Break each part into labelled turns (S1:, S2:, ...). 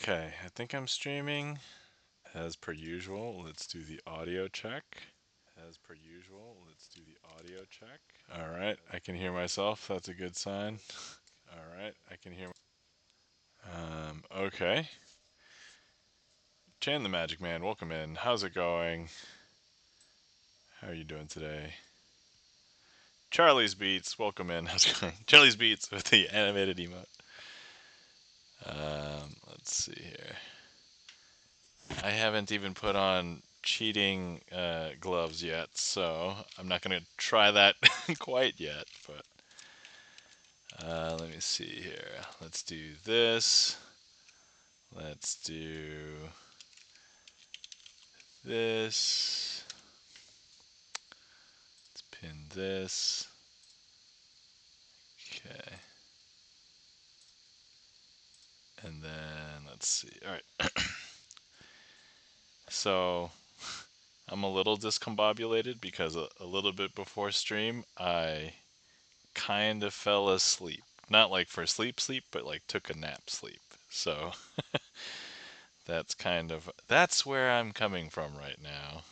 S1: Okay, I think I'm streaming as per usual. Let's do the audio check. As per usual, let's do the audio check. All right, I can hear myself. That's a good sign. All right, I can hear. Okay. Chan the Magic Man, welcome in. How's it going? How are you doing today? Charlie's Beats, welcome in. How's it going? Charlie's Beats with the animated emote. Let's see here. I haven't even put on cheating gloves yet, so I'm not going to try that quite yet. But let me see here. Let's do this. Let's do this. Let's pin this. Okay. And then let's see. All right. So I'm a little discombobulated because a little bit before stream, I kind of fell asleep. Not like for sleep, but like took a nap sleep. So that's where I'm coming from right now.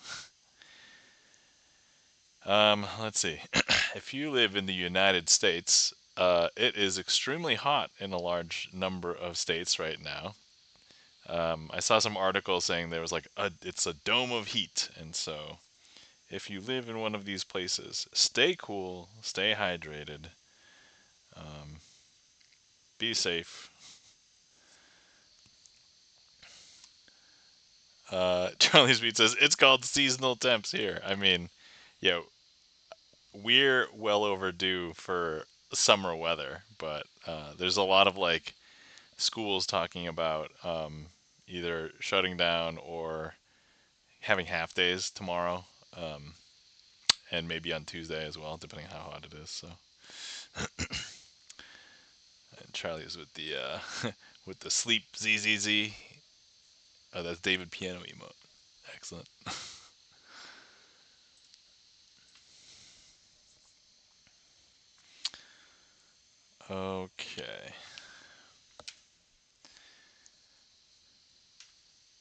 S1: Let's see. If you live in the United States, it is extremely hot in a large number of states right now. I saw some articles saying there was it's a dome of heat, and so if you live in one of these places, stay cool, stay hydrated, um, be safe. Charlie's Beat says it's called seasonal temps here. I mean, yeah, we're well overdue for summer weather, but there's a lot of like schools talking about either shutting down or having half days tomorrow, and maybe on Tuesday as well, depending on how hot it is. So, and Charlie's with the with the sleep ZZZ. Oh, that's David Piano emote. Excellent. Okay.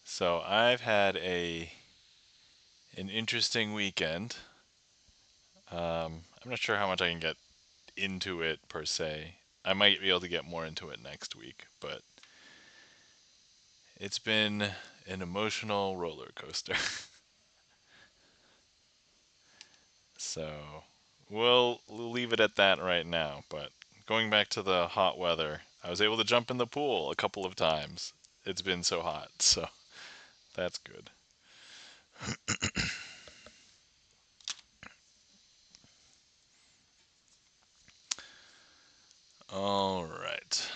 S1: So I've had an interesting weekend. I'm not sure how much I can get into it per se. I might be able to get more into it next week, but it's been an emotional roller coaster. So we'll leave it at that right now. But going back to the hot weather, I was able to jump in the pool a couple of times. It's been so hot, so that's good. All right.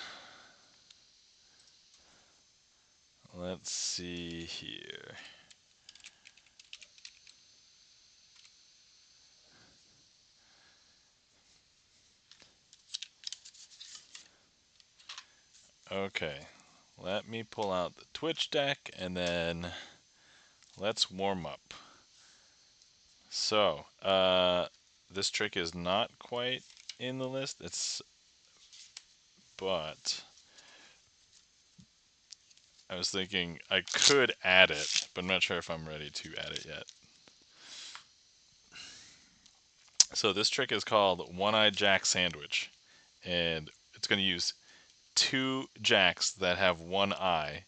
S1: Let's see here. Okay. Let me pull out the Twitch deck and then let's warm up. So, this trick is not quite in the list. But I was thinking I could add it, but I'm not sure if I'm ready to add it yet. So this trick is called One-Eyed Jack Sandwich, and it's going to use two jacks that have one eye.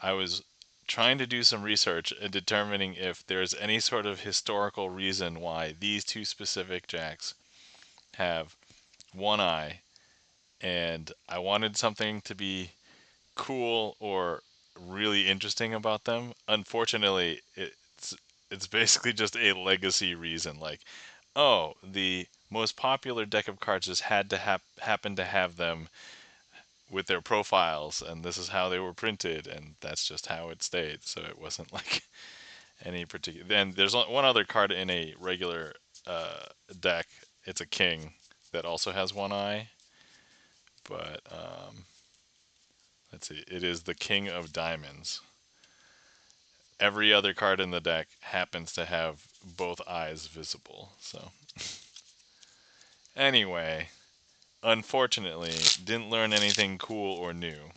S1: I was trying to do some research and determining if there's any sort of historical reason why these two specific jacks have one eye, and I wanted something to be cool or really interesting about them. Unfortunately, it's basically just a legacy reason. Like, oh, the most popular deck of cards just had to happen to have them with their profiles, and this is how they were printed, and that's just how it stayed. So it wasn't like any particular. Then there's one other card in a regular deck. It's a king that also has one eye, but let's see. It is the King of Diamonds. Every other card in the deck happens to have both eyes visible. So, anyway, unfortunately, didn't learn anything cool or new.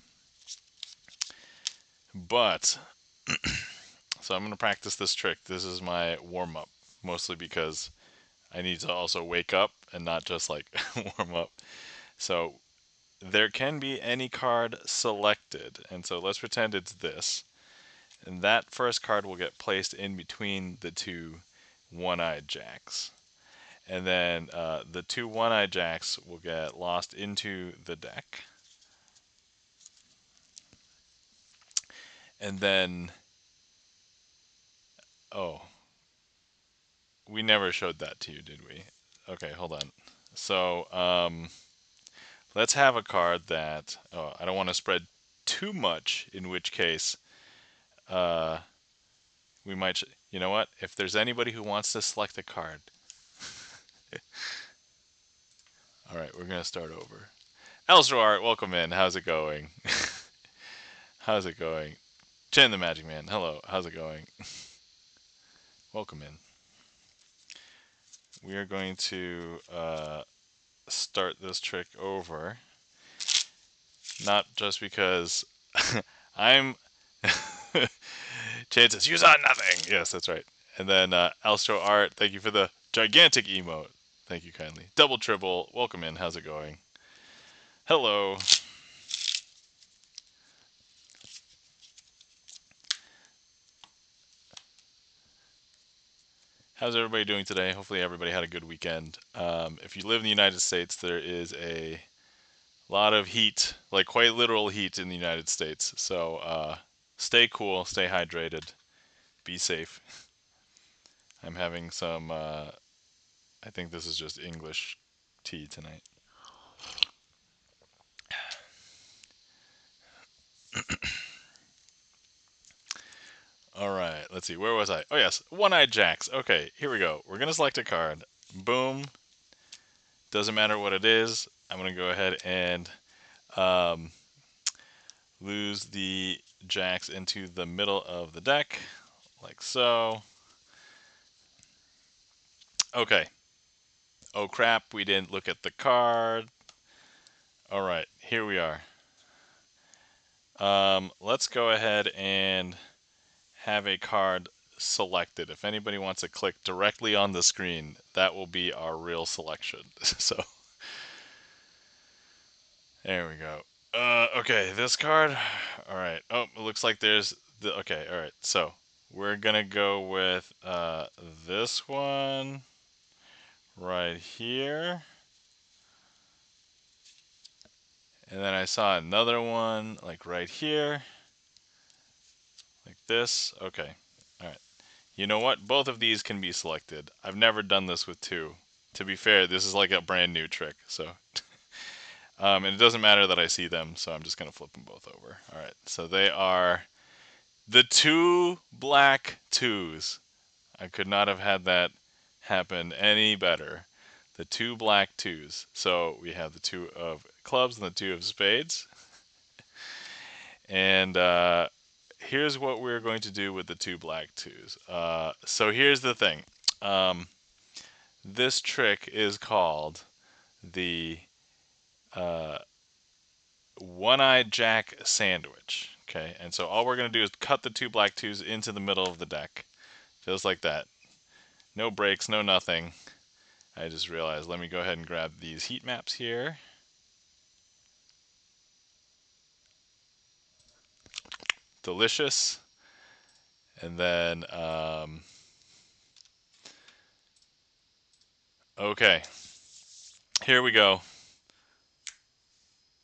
S1: But so I'm going to practice this trick. This is my warm up, mostly because I need to also wake up and not just like warm up. So there can be any card selected, and so let's pretend it's this. And that first card will get placed in between the two one-eyed jacks. And then the two one-eyed jacks will get lost into the deck. And then, oh, we never showed that to you, did we? Okay, hold on. So, let's have a card that, oh, I don't want to spread too much, in which case, uh, we might, you know what? If there's anybody who wants to select a card, all right, we're going to start over. Elstro Art, welcome in. How's it going? How's it going? Chin the Magic Man, hello. How's it going? Welcome in. We are going to start this trick over. Not just because I'm. Chances, use on nothing! Yes, that's right. And then Alstro Art, thank you for the gigantic emote. Thank you kindly. Double Triple, welcome in. How's it going? Hello. How's everybody doing today? Hopefully everybody had a good weekend. If you live in the United States, there is a lot of heat, like quite literal heat in the United States. So stay cool, stay hydrated, be safe. I'm having some, I think this is just English tea tonight. All right, let's see. Where was I? Oh, yes. One-Eyed Jacks. Okay, here we go. We're going to select a card. Boom. Doesn't matter what it is. I'm going to go ahead and um, lose the jacks into the middle of the deck, like so. Okay. Oh, crap. We didn't look at the card. All right, here we are. Let's go ahead and have a card selected. If anybody wants to click directly on the screen, that will be our real selection. So there we go. Okay, this card. All right. Oh, it looks like there's the. Okay, all right. So we're gonna go with this one right here, and then I saw another one like right here, like this. Okay. All right. You know what? Both of these can be selected. I've never done this with two. To be fair, this is like a brand new trick. So, and it doesn't matter that I see them, so I'm just gonna flip them both over. All right. So they are the two black twos. I could not have had that happen any better. The two black twos. So we have the two of clubs and the two of spades. And here's what we're going to do with the two black twos. So here's the thing. This trick is called the uh, one-eyed jack sandwich. Okay, and so all we're going to do is cut the two black twos into the middle of the deck. Just like that. No breaks, no nothing. I just realized, let me go ahead and grab these heat maps here. Delicious. And then, okay, here we go.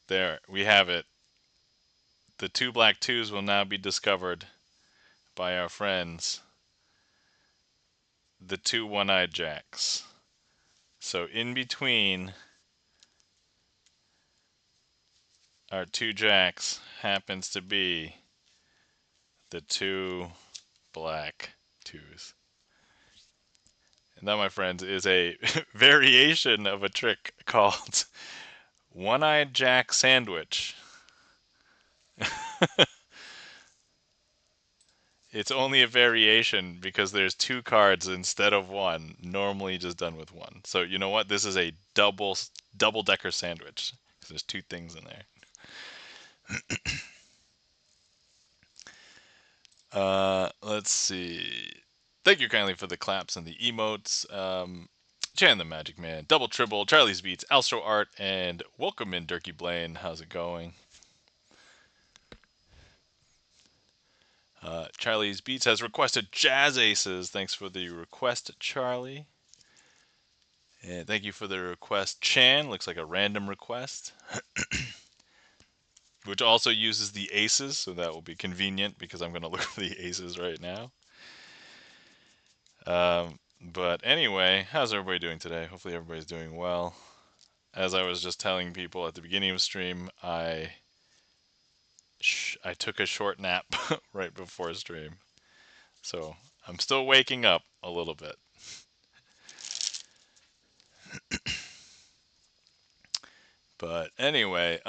S1: There, we have it. The two black twos will now be discovered by our friends, the two one-eyed jacks. So in between our two jacks happens to be the two black twos. And that, my friends, is a variation of a trick called one-eyed jack sandwich. It's only a variation because there's two cards instead of one, normally just done with one. So you know what? This is a double decker sandwich because there's two things in there. Let's see. Thank you kindly for the claps and the emotes. Chan the Magic Man, Double Tribble, Charlie's Beats, Alstro Art, and welcome in Durkee Blaine. How's it going? Charlie's Beats has requested Jazz Aces. Thanks for the request, Charlie. And thank you for the request, Chan. Looks like a random request, which also uses the aces, so that will be convenient because I'm going to look for the aces right now. But anyway, how's everybody doing today? Hopefully everybody's doing well. As I was just telling people at the beginning of stream, I took a short nap right before stream, so I'm still waking up a little bit. But anyway,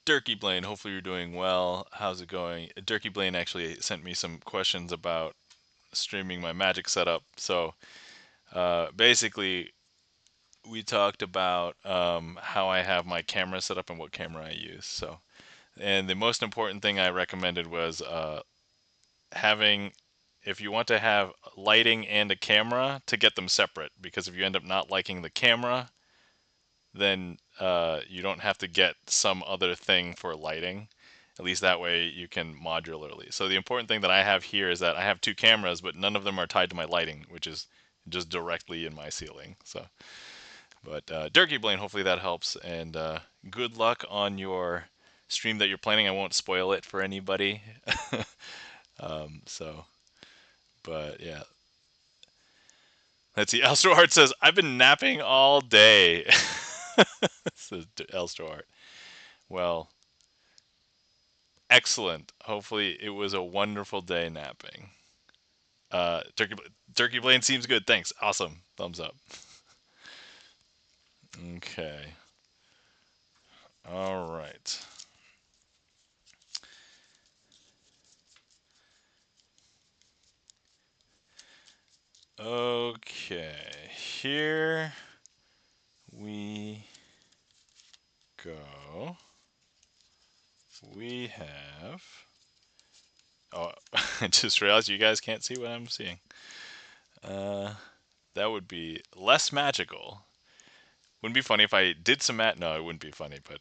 S1: Durkee Blaine, hopefully you're doing well. How's it going? Durkee Blaine actually sent me some questions about streaming my magic setup. So basically, we talked about how I have my camera set up and what camera I use. So, and the most important thing I recommended was having, if you want to have lighting and a camera, to get them separate. Because if you end up not liking the camera, then you don't have to get some other thing for lighting. At least that way you can modularly. So the important thing that I have here is that I have two cameras, but none of them are tied to my lighting, which is just directly in my ceiling. So, but Durkee Blaine, hopefully that helps, and good luck on your stream that you're planning. I won't spoil it for anybody. So, but yeah. Let's see. Elstro Art says, I've been napping all day. Says Elstro Art. Well, excellent. Hopefully it was a wonderful day napping. Turkey Blaine seems good. Thanks. Awesome. Thumbs up. Okay. All right. Okay. Here we go. We have. Oh, I just realized you guys can't see what I'm seeing. That would be less magical. Wouldn't be funny if I did some No, it wouldn't be funny, but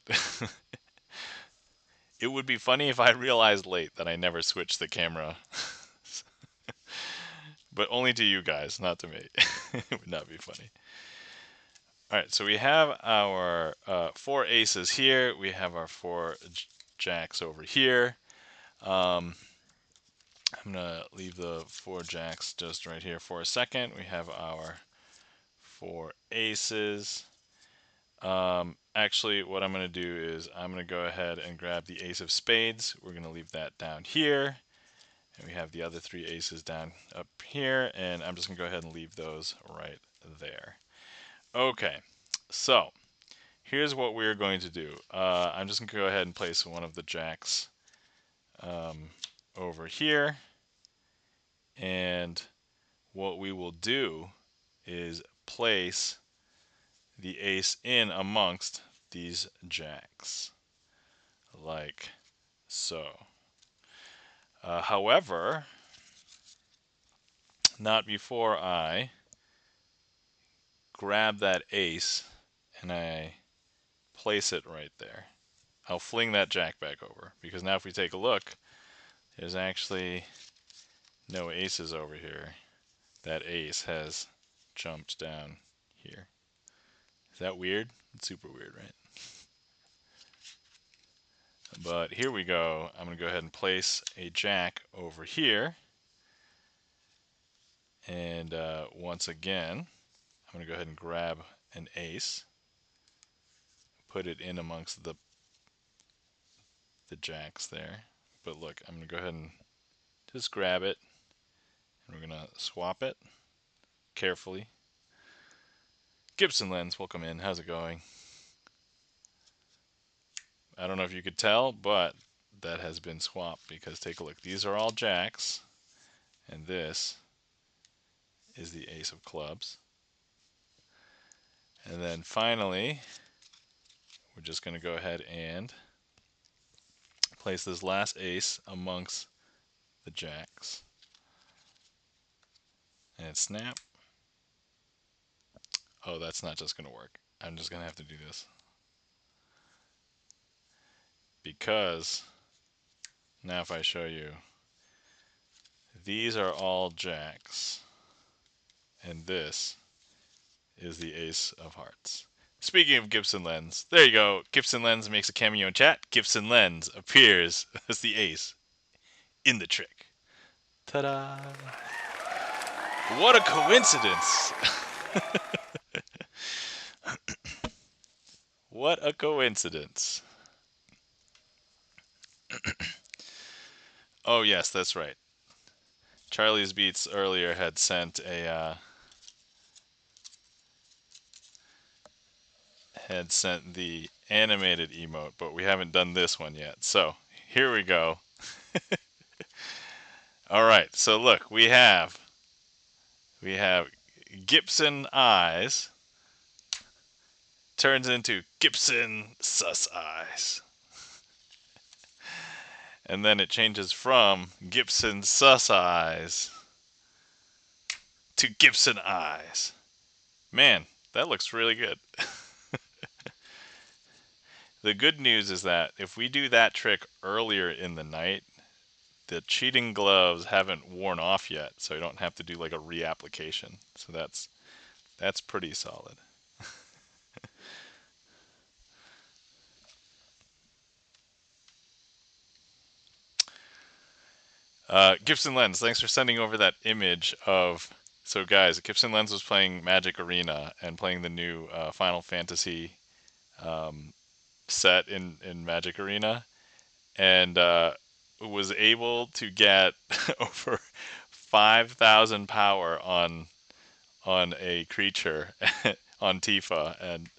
S1: it would be funny if I realized late that I never switched the camera. But only to you guys, not to me. It would not be funny. All right, so we have our 4 aces here. We have our 4 jacks over here. I'm going to leave the 4 jacks just right here for a second. We have our 4 aces. Actually, what I'm going to do is I'm going to go ahead and grab the ace of spades. We're going to leave that down here. And we have the other 3 aces down up here. And I'm just going to go ahead and leave those right there. Okay, so here's what we're going to do. I'm just going to go ahead and place one of the jacks over here. And what we will do is place the ace in amongst these jacks, like so. However, not before I grab that ace and I place it right there. I'll fling that jack back over, because now if we take a look, there's actually no aces over here. That ace has jumped down here. Is that weird? It's super weird, right? But here we go. I'm going to go ahead and place a jack over here. And once again, I'm going to go ahead and grab an ace, put it in amongst the jacks there. But look, I'm going to go ahead and just grab it, and we're going to swap it carefully. Gibson Lens, welcome in. How's it going? I don't know if you could tell, but that has been swapped, because take a look. These are all jacks, and this is the ace of clubs. And then finally, we're just going to go ahead and place this last ace amongst the jacks. And snap. Oh, that's not just going to work. I'm just going to have to do this. Because now if I show you, these are all jacks. And this is the ace of hearts. Speaking of Gibson Lens, there you go. Gibson Lens makes a cameo in chat. Gibson Lens appears as the ace in the trick. Ta-da! What a coincidence! What a coincidence. Oh yes, that's right. Charlie's Beats earlier had sent the animated emote, but we haven't done this one yet. So here we go. All right. So look, we have Gibson eyes turns into Gibson sus eyes. And then it changes from Gibson sus eyes to Gibson eyes. Man, that looks really good. The good news is that if we do that trick earlier in the night, the cheating gloves haven't worn off yet, so you don't have to do like a reapplication. So that's pretty solid. Gibson Lens, thanks for sending over that image of. So guys, Gibson Lens was playing Magic Arena and playing the new Final Fantasy set in Magic Arena, and was able to get over 5,000 power on a creature on Tifa and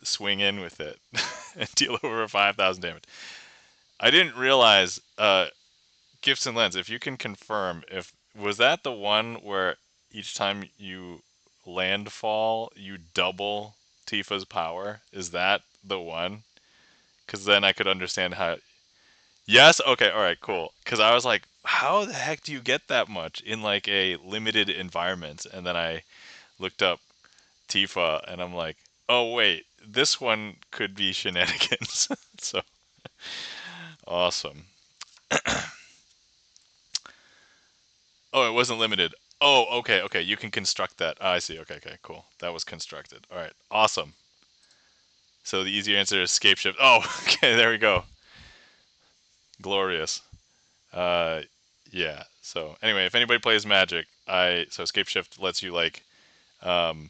S1: swing in with it and deal over 5,000 damage. I didn't realize Gibson Lens, if you can confirm, if was that the one where each time you landfall you double Tifa's power? Is that the one? Because then I could understand how. Yes. Okay. All right. Cool. Because I was like, how the heck do you get that much in like a limited environment? And then I looked up Tifa, and I'm like, oh wait, this one could be shenanigans. So awesome. Oh, it wasn't limited. Oh, okay, okay. You can construct that. Oh, I see. Okay, okay, cool. That was constructed. All right, awesome. So the easier answer is scape shift. Oh, okay, there we go. Glorious. Uh, yeah. So anyway, if anybody plays Magic, so scape shift lets you like um,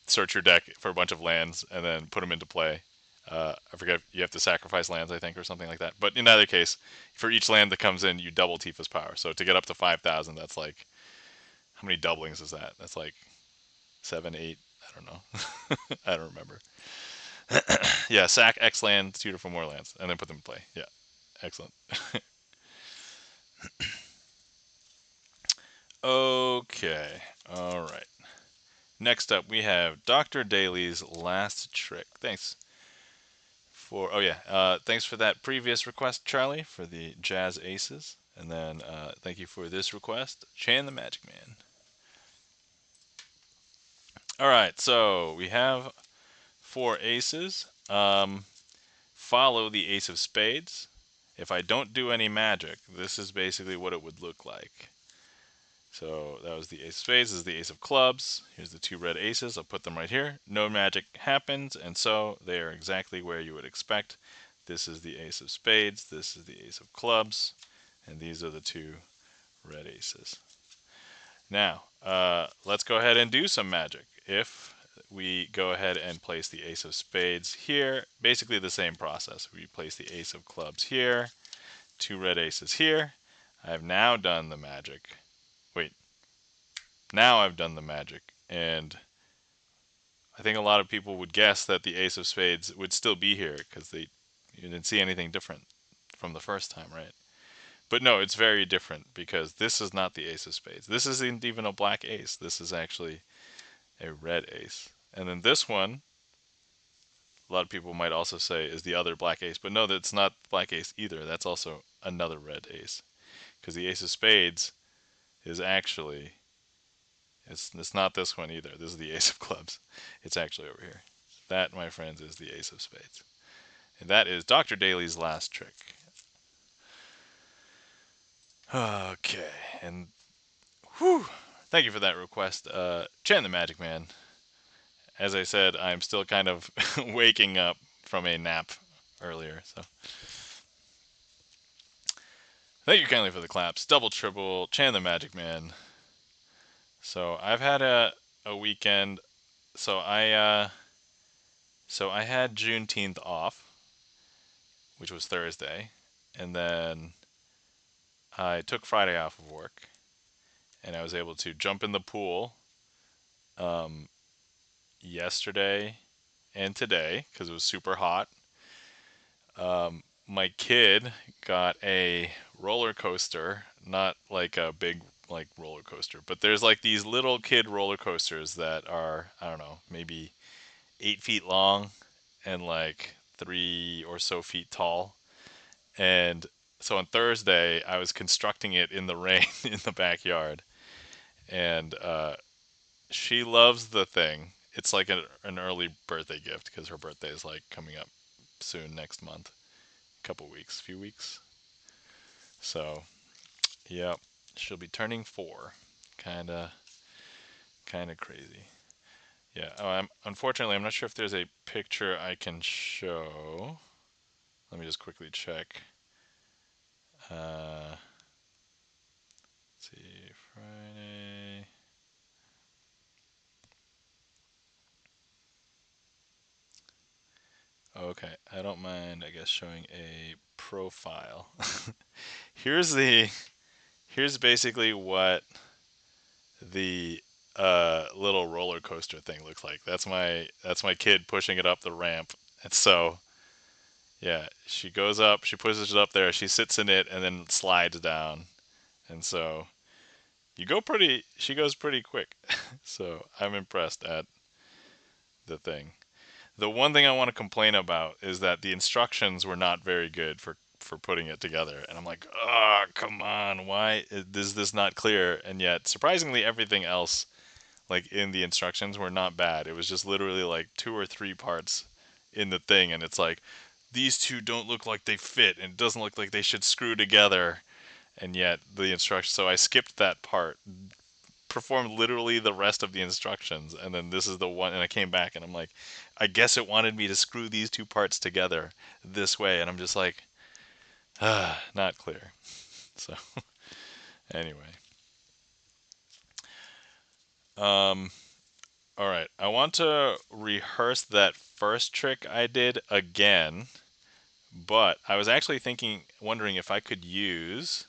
S1: search your deck for a bunch of lands and then put them into play. I forget, you have to sacrifice lands, I think, or something like that. But in either case, for each land that comes in, you double Tifa's power. So to get up to 5,000, that's like, how many doublings is that? That's like 7, 8. I don't know. I don't remember. Yeah, sack X land, tutor for more lands, and then put them in play. Yeah, excellent. Okay, all right. Next up, we have Dr. Daly's last trick. Thanks thanks for that previous request, Charlie, for the Jazz Aces. And then thank you for this request, Chan the Magic Man. All right, so we have 4 aces. Follow the ace of spades. If I don't do any magic, this is basically what it would look like. So that was the ace of spades. This is the ace of clubs. Here's the 2 red aces. I'll put them right here. No magic happens, and so they are exactly where you would expect. This is the ace of spades. This is the ace of clubs, and these are the 2 red aces. Now, let's go ahead and do some magic. If we go ahead and place the ace of spades here, basically the same process. We place the ace of clubs here, 2 red aces here. I have now done the magic. Wait, now I've done the magic, and I think a lot of people would guess that the ace of spades would still be here because you didn't see anything different from the first time, right? But no, it's very different because this is not the ace of spades. This isn't even a black ace. This is actually a red ace. And then this one, a lot of people might also say is the other black ace, but no, that's not black ace either. That's also another red ace. because the ace of spades is actually, it's not this one either. This is the ace of clubs. It's actually over here. That, my friends, is the ace of spades. And that is Dr. Daly's last trick. Okay, and whew, thank you for that request, Chan the Magic Man. As I said, I'm still kind of waking up from a nap earlier, so thank you kindly for the claps. Double, triple, Chan the Magic Man. So I've had a weekend. So I had Juneteenth off, which was Thursday, and then I took Friday off of work, and I was able to jump in the pool um, yesterday and today because it was super hot. My kid got a roller coaster, not like a big like roller coaster, but there's like these little kid roller coasters that are, I don't know, maybe 8 feet long and like 3 or so feet tall. And so on Thursday, I was constructing it in the rain in the backyard, and she loves the thing. It's like an early birthday gift because her birthday is like coming up soon next month, couple weeks, few weeks. So, yep, she'll be turning 4. Kinda, kinda crazy. Yeah. Oh, unfortunately, I'm not sure if there's a picture I can show. Let me just quickly check. Let's see, Friday. Okay, I don't mind, I guess, showing a profile. here's the here's basically what the little roller coaster thing looks like. That's my kid pushing it up the ramp. And so yeah, she goes up, she pushes it up there, she sits in it, and then slides down. And so she goes pretty quick. So I'm impressed at the thing. The one thing I want to complain about is that the instructions were not very good for putting it together. And I'm like, oh, come on, why is this not clear? And yet, surprisingly, everything else like in the instructions were not bad. It was just literally like 2 or 3 parts in the thing, and it's like these two don't look like they fit, and it doesn't look like they should screw together. And yet the instructions. So I skipped that part, performed literally the rest of the instructions, and then this is the one. And I came back, and I'm like, I guess it wanted me to screw these 2 parts together this way, and I'm just like, not clear. So anyway, um, all right. I want to rehearse that first trick I did again, but I was actually wondering if I could use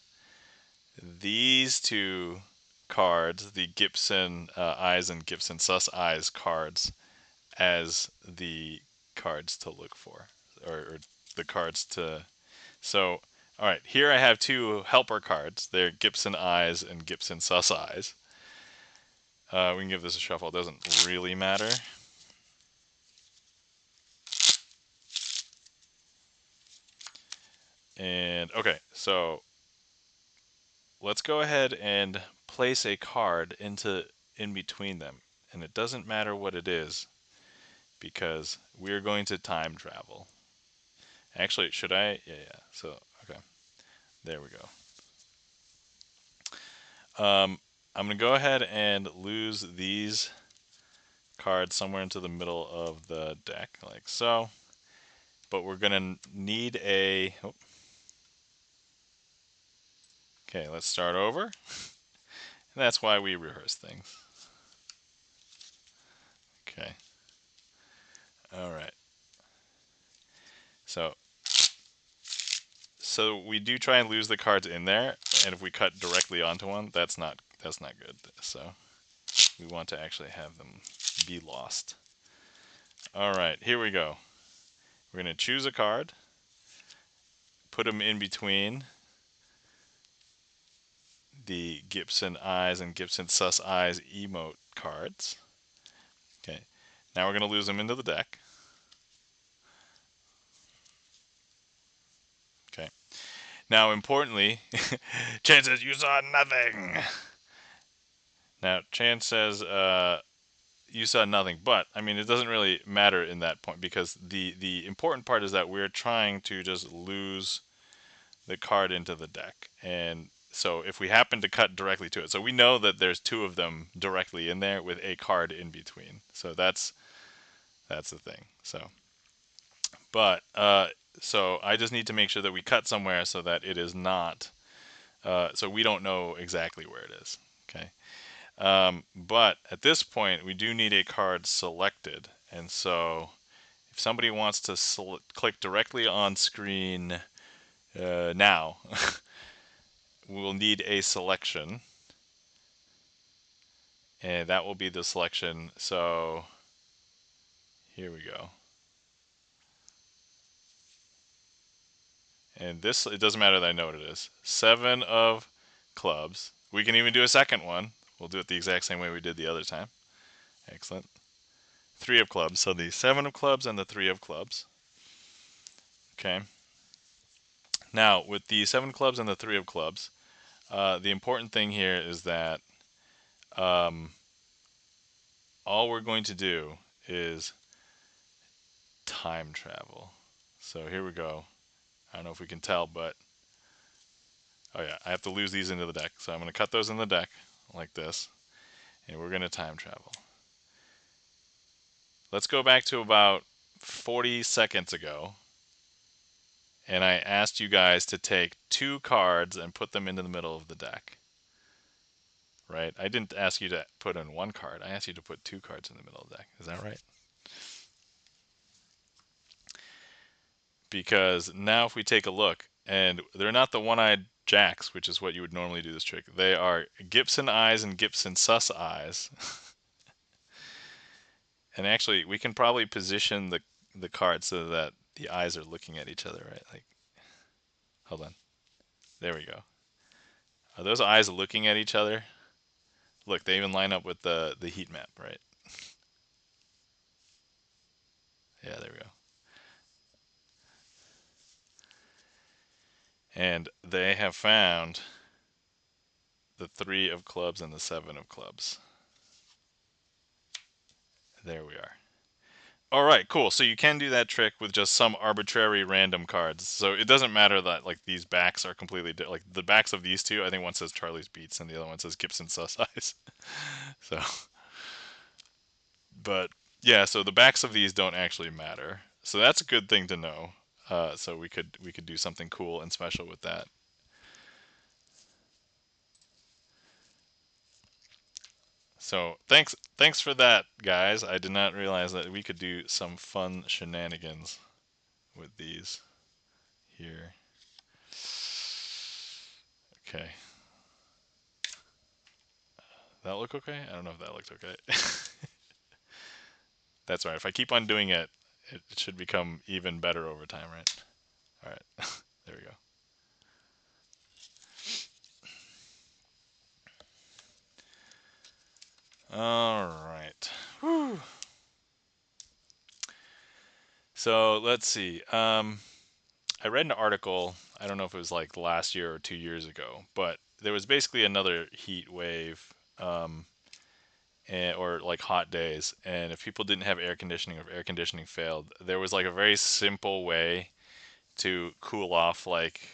S1: these 2 cards, the Gibson Eyes and Gibson Sus Eyes cards, as the cards to look for, or the cards to. So, all right, here I have 2 helper cards. They're Gibson Eyes and Gibson Sus Eyes. We can give this a shuffle. It doesn't really matter. And okay, so let's go ahead and place a card in between them. And it doesn't matter what it is because we're going to time travel. Actually, should I? Yeah, yeah. So, okay. There we go. I'm going to go ahead and lose these cards somewhere into the middle of the deck, like so. But we're going to need a. Oh, okay, let's start over. And that's why we rehearse things. Okay. All right. So we do try and lose the cards in there, and if we cut directly onto one, that's not good. So we want to actually have them be lost. All right, here we go. We're going to choose a card, put them in between the Gibson Eyes and Gibson Sus Eyes emote cards. Okay, now we're going to lose them into the deck. Okay. Now, importantly, Chan says, you saw nothing. Now, Chan says, you saw nothing. But, I mean, it doesn't really matter in that point because the important part is that we're trying to just lose the card into the deck. And so if we happen to cut directly to it, so we know that there's two of them directly in there with a card in between. So that's the thing. So, but so I just need to make sure that we cut somewhere so that it is not. So we don't know exactly where it is. Okay. But at this point, we do need a card selected, and so if somebody wants to click directly on screen now, we'll need a selection, and that will be the selection. So here we go. And this, it doesn't matter that I know what it is. 7 of clubs. We can even do a second one. We'll do it the exact same way we did the other time. Excellent. 3 of clubs. So the 7 of clubs and the 3 of clubs. Okay. Now, with the 7 clubs and the 3 of clubs, the important thing here is that all we're going to do is time travel. So here we go. I don't know if we can tell, but oh yeah, I have to lose these into the deck. So I'm going to cut those in the deck like this, and we're going to time travel. Let's go back to about 40 seconds ago, and I asked you guys to take 2 cards and put them into the middle of the deck. Right? I didn't ask you to put in 1 card. I asked you to put 2 cards in the middle of the deck. Is that right? Because now if we take a look, and they're not the one-eyed jacks, which is what you would normally do this trick. They are Gibson eyes and Gibson sus eyes. And actually, we can probably position the card so that the eyes are looking at each other, right? Like, hold on. There we go. Are those eyes looking at each other? Look, they even line up with the heat map, right? Yeah, there we go. And they have found the 3 of clubs and the 7 of clubs. There we are. All right, cool. So you can do that trick with just some arbitrary random cards. So it doesn't matter that like these backs are completely like the backs of these two. I think one says Charlie's Beats and the other one says Gibson Sus Eyes. So, but yeah, so the backs of these don't actually matter. So that's a good thing to know. So we could do something cool and special with that. So thanks for that, guys. I did not realize that we could do some fun shenanigans with these here. Okay. That look okay? I don't know if that looked okay. That's right. If I keep on doing it, it should become even better over time, right? All right. There we go. All right. Whew. So let's see. I read an article. I don't know if it was like last year or 2 years ago, but there was basically another heat wave, or like hot days. And if people didn't have air conditioning or if air conditioning failed, there was like a very simple way to cool off like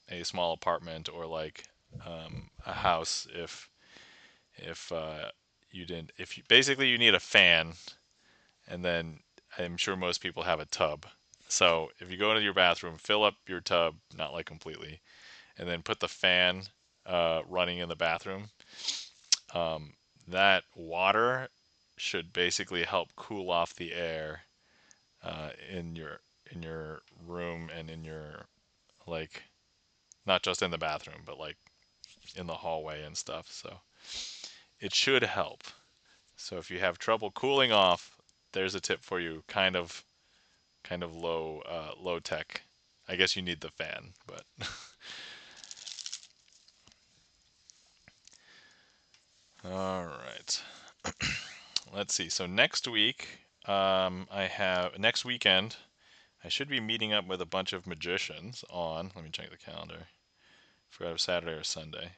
S1: a small apartment or like a house if you didn't if you basically you need a fan, and then I'm sure most people have a tub. So if you go into your bathroom, fill up your tub, not like completely, and then put the fan running in the bathroom. That water should basically help cool off the air in your room and in your like not just in the bathroom, but like in the hallway and stuff. So it should help. So if you have trouble cooling off, there's a tip for you. Kind of low tech. I guess you need the fan, but all right. Let's see. So next week, next weekend, I should be meeting up with a bunch of magicians on, let me check the calendar. Forgot it was Saturday or Sunday.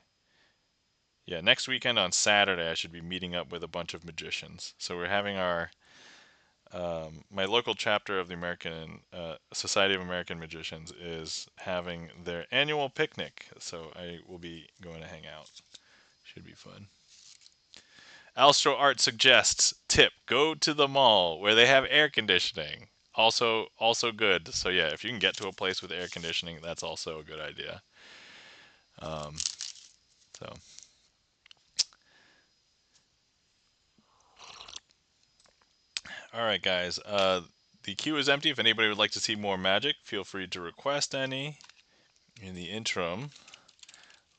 S1: Yeah, next weekend on Saturday, I should be meeting up with a bunch of magicians. So we're having our my local chapter of the American Society of American Magicians is having their annual picnic. So I will be going to hang out. Should be fun. Alstro Art suggests tip: go to the mall where they have air conditioning. Also good. So yeah, if you can get to a place with air conditioning, that's also a good idea. Um, so. All right, guys. The queue is empty. If anybody would like to see more magic, feel free to request any. In the interim,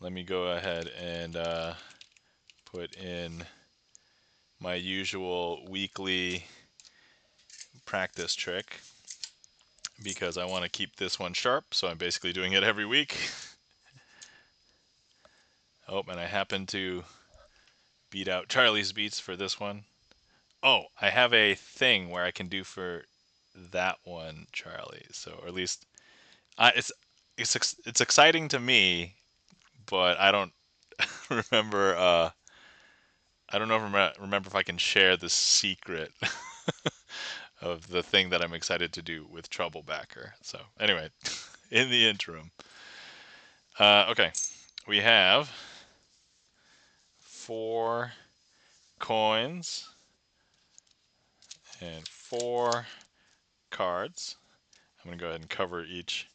S1: let me go ahead and put in my usual weekly practice trick because I want to keep this one sharp, so I'm basically doing it every week. Oh, and I happen to beat out Charlie's beats for this one. Oh, I have a thing where I can do for that one, Charlie. So, or at least it's exciting to me, but I don't remember. I don't know if remember if I can share the secret of the thing that I'm excited to do with Troublebacker. So anyway, in the interim, okay, we have 4 coins and 4 cards. I'm going to go ahead and cover each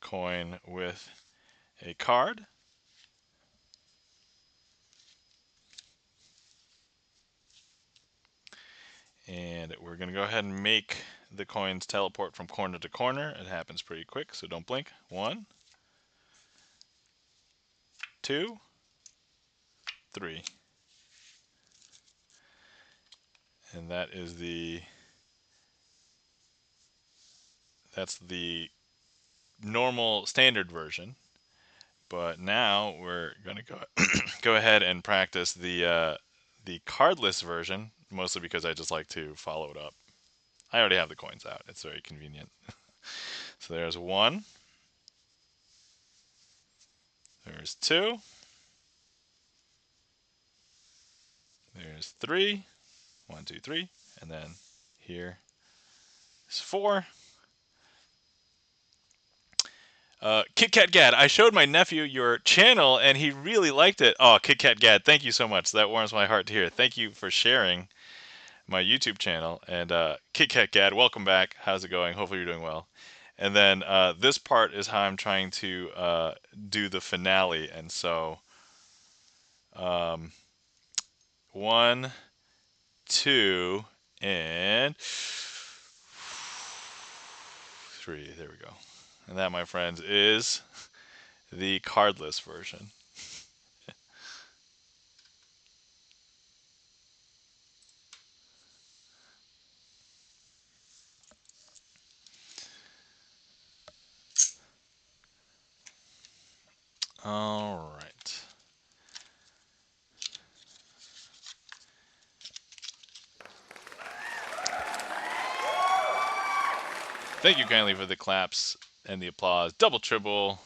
S1: coin with a card. And we're going to go ahead and make the coins teleport from corner to corner. It happens pretty quick, so don't blink. 1, 2, 3. And that's the normal standard version. But now we're going to go ahead and practice the cardless version, mostly because I just like to follow it up. I already have the coins out. It's very convenient. So there's 1. There's 2. There's 3. 1, 2, 3. And then here is 4. Kit Kat Gad, I showed my nephew your channel and he really liked it. Oh, Kit Kat Gad, thank you so much. That warms my heart to hear. Thank you for sharing my YouTube channel. And Kit Kat Gad, welcome back. How's it going? Hopefully you're doing well. And then this part is how I'm trying to do the finale. And so 1, 2, and 3. There we go. And that, my friends, is the cardless version. All right. Thank you kindly for the claps and the applause. Double, triple.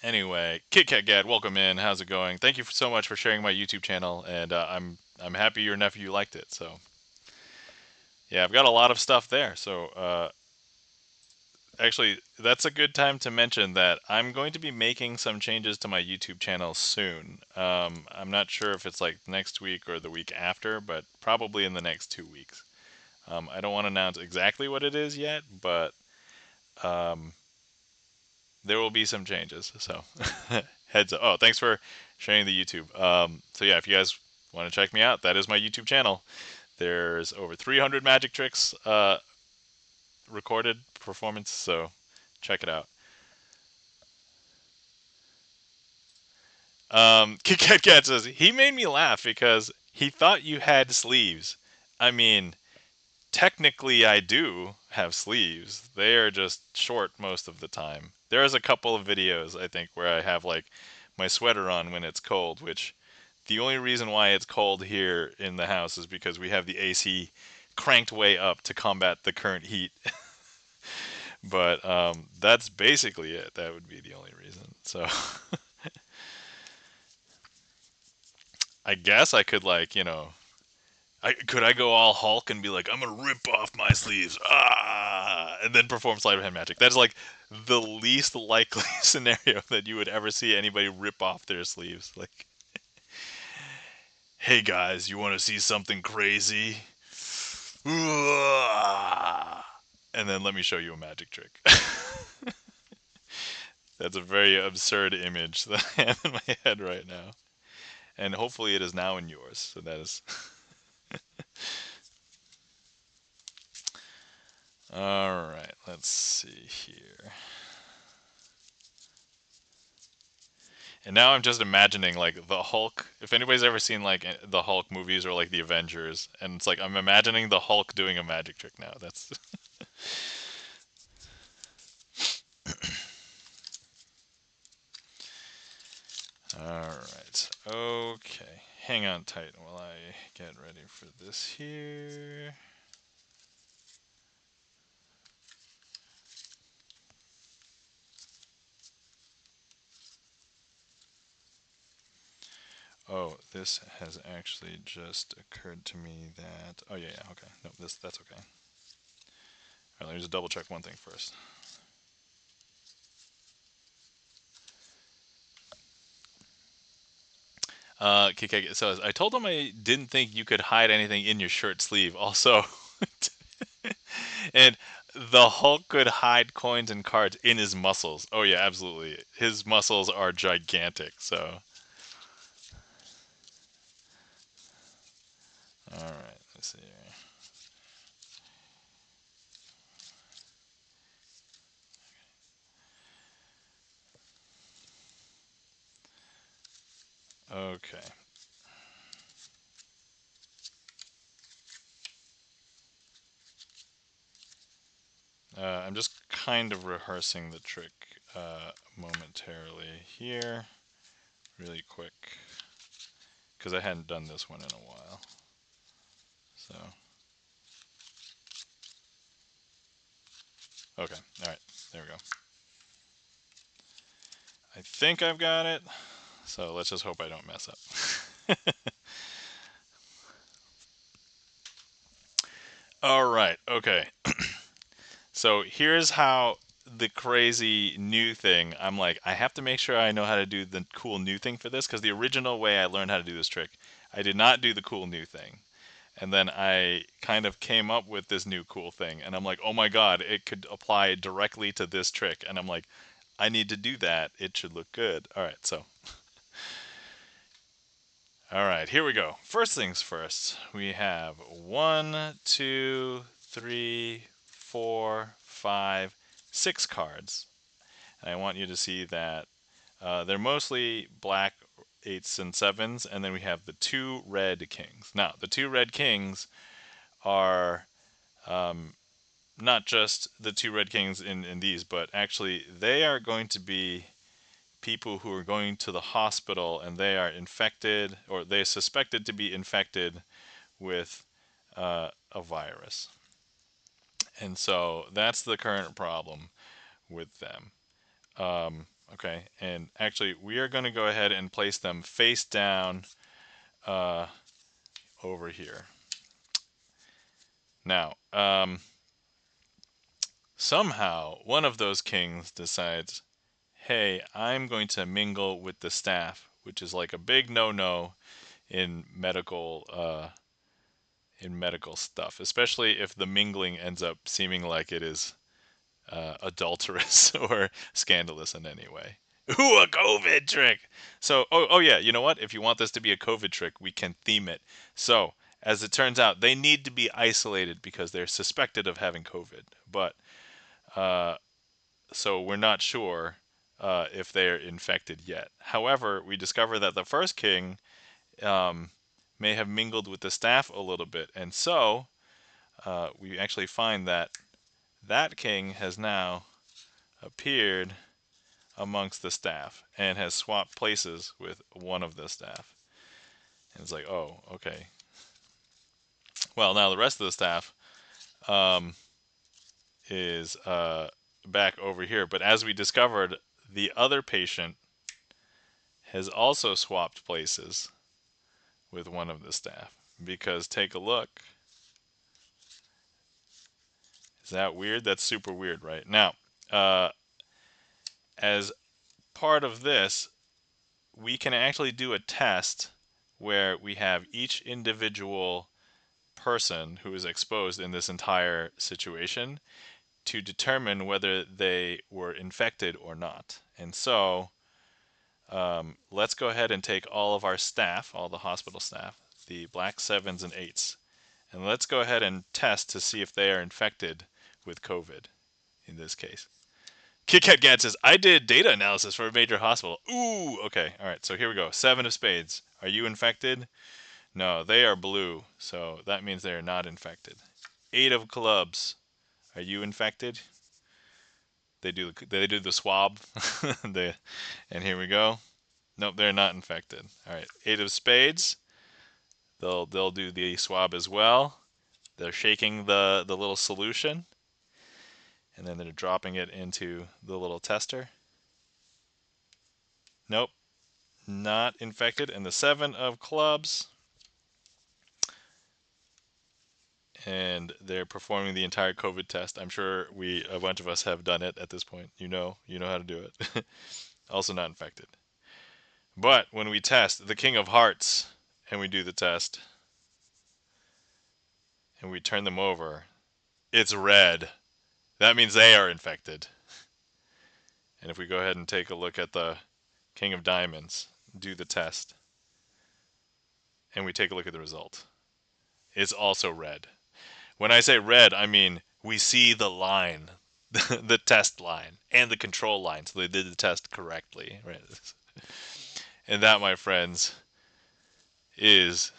S1: Anyway, Kit Kat Gad, welcome in. How's it going? Thank you so much for sharing my YouTube channel, and I'm happy your nephew liked it. So yeah, I've got a lot of stuff there. So actually, that's a good time to mention that I'm going to be making some changes to my YouTube channel soon. I'm not sure if it's like next week or the week after, but probably in the next 2 weeks. I don't want to announce exactly what it is yet, but there will be some changes. So heads up. Oh, thanks for sharing the YouTube. So yeah, if you guys want to check me out, that is my YouTube channel. There's over 300 magic tricks recorded performance, so check it out. Kit Kat Cat says he made me laugh because he thought you had sleeves. I mean, technically I do have sleeves. They are just short most of the time. There's a couple of videos I think where I have like my sweater on when it's cold, which the only reason why it's cold here in the house is because we have the AC cranked way up to combat the current heat. But that's basically it. That would be the only reason. So I guess I could like I go all Hulk and be like, I'm gonna rip off my sleeves, and then perform sleight of hand magic. That's like the least likely scenario that you would ever see anybody rip off their sleeves. Like, hey guys, you want to see something crazy? And then let me show you a magic trick. That's a very absurd image that I have in my head right now, and hopefully it is now in yours. So that is all right. Let's see here. And now I'm just imagining like the Hulk. If anybody's ever seen like the Hulk movies or like the Avengers, and it's like I'm imagining the Hulk doing a magic trick now. That's all right. Okay, hang on tight while I get ready for this here. Oh, this has actually just occurred to me that. Oh yeah, yeah. Okay. No, that's okay. All right, let me just double check one thing first. KK, so I told him I didn't think you could hide anything in your shirt sleeve. Also, and the Hulk could hide coins and cards in his muscles. Oh yeah, absolutely. His muscles are gigantic. So, all right, let's see here. Okay, I'm just kind of rehearsing the trick momentarily here, really quick, because I hadn't done this one in a while. So, okay, all right, there we go. I think I've got it. So let's just hope I don't mess up. All right, okay. So here's how the crazy new thing. I'm like, I have to make sure I know how to do the cool new thing for this because the original way I learned how to do this trick, I did not do the cool new thing. And then I kind of came up with this new cool thing. And I'm like, oh my God, it could apply directly to this trick. And I'm like, I need to do that. It should look good. All right, so. All right, here we go. First things first, we have 1, 2, 3, 4, 5, 6 cards. And I want you to see that they're mostly black eights and sevens, and then we have the 2 red kings. Now, the 2 red kings are not just the 2 red kings in these, but actually they are going to be people who are going to the hospital and they are infected or they're suspected to be infected with a virus. And so that's the current problem with them. Okay, and actually, we are going to go ahead and place them face down uh, over here. Now, somehow, one of those kings decides, hey, I'm going to mingle with the staff, which is like a big no-no in medical stuff, especially if the mingling ends up seeming like it is adulterous or scandalous in any way. Ooh, a COVID trick. So, oh yeah, you know what? If you want this to be a COVID trick, we can theme it. So, as it turns out, they need to be isolated because they're suspected of having COVID. But uh, so we're not sure if they're infected yet. However, we discover that the first king um, may have mingled with the staff a little bit, and so we actually find that that king has now appeared amongst the staff and has swapped places with one of the staff. And it's like, oh, okay. Well, now the rest of the staff um, is back over here. But as we discovered, the other patient has also swapped places with one of the staff. Because take a look. Is that weird? That's super weird, right? Now, uh, as part of this, we can actually do a test where we have each individual person who is exposed in this entire situation to determine whether they were infected or not. And so let's go ahead and take all of our staff, all the hospital staff, the black 7s and 8s, and let's go ahead and test to see if they are infected with COVID in this case. KitKat Gad says, I did data analysis for a major hospital. Ooh, okay. All right, so here we go. 7 of spades. Are you infected? No, they are blue, so that means they are not infected. 8 of clubs. Are you infected? They do the swab. And here we go. Nope, they're not infected. All right, 8 of spades. They'll do the swab as well. They're shaking the little solution, and then they're dropping it into the little tester. Nope, not infected. And the 7 of clubs, and they're performing the entire COVID test. I'm sure a bunch of us have done it at this point. You know how to do it. Also not infected. But when we test the King of Hearts and we do the test and we turn them over, it's red. That means they are infected. And if we go ahead and take a look at the King of Diamonds, do the test, and we take a look at the result, it's also red. When I say red, I mean we see the line, the test line, and the control line, so they did the test correctly. Right? And that, my friends, is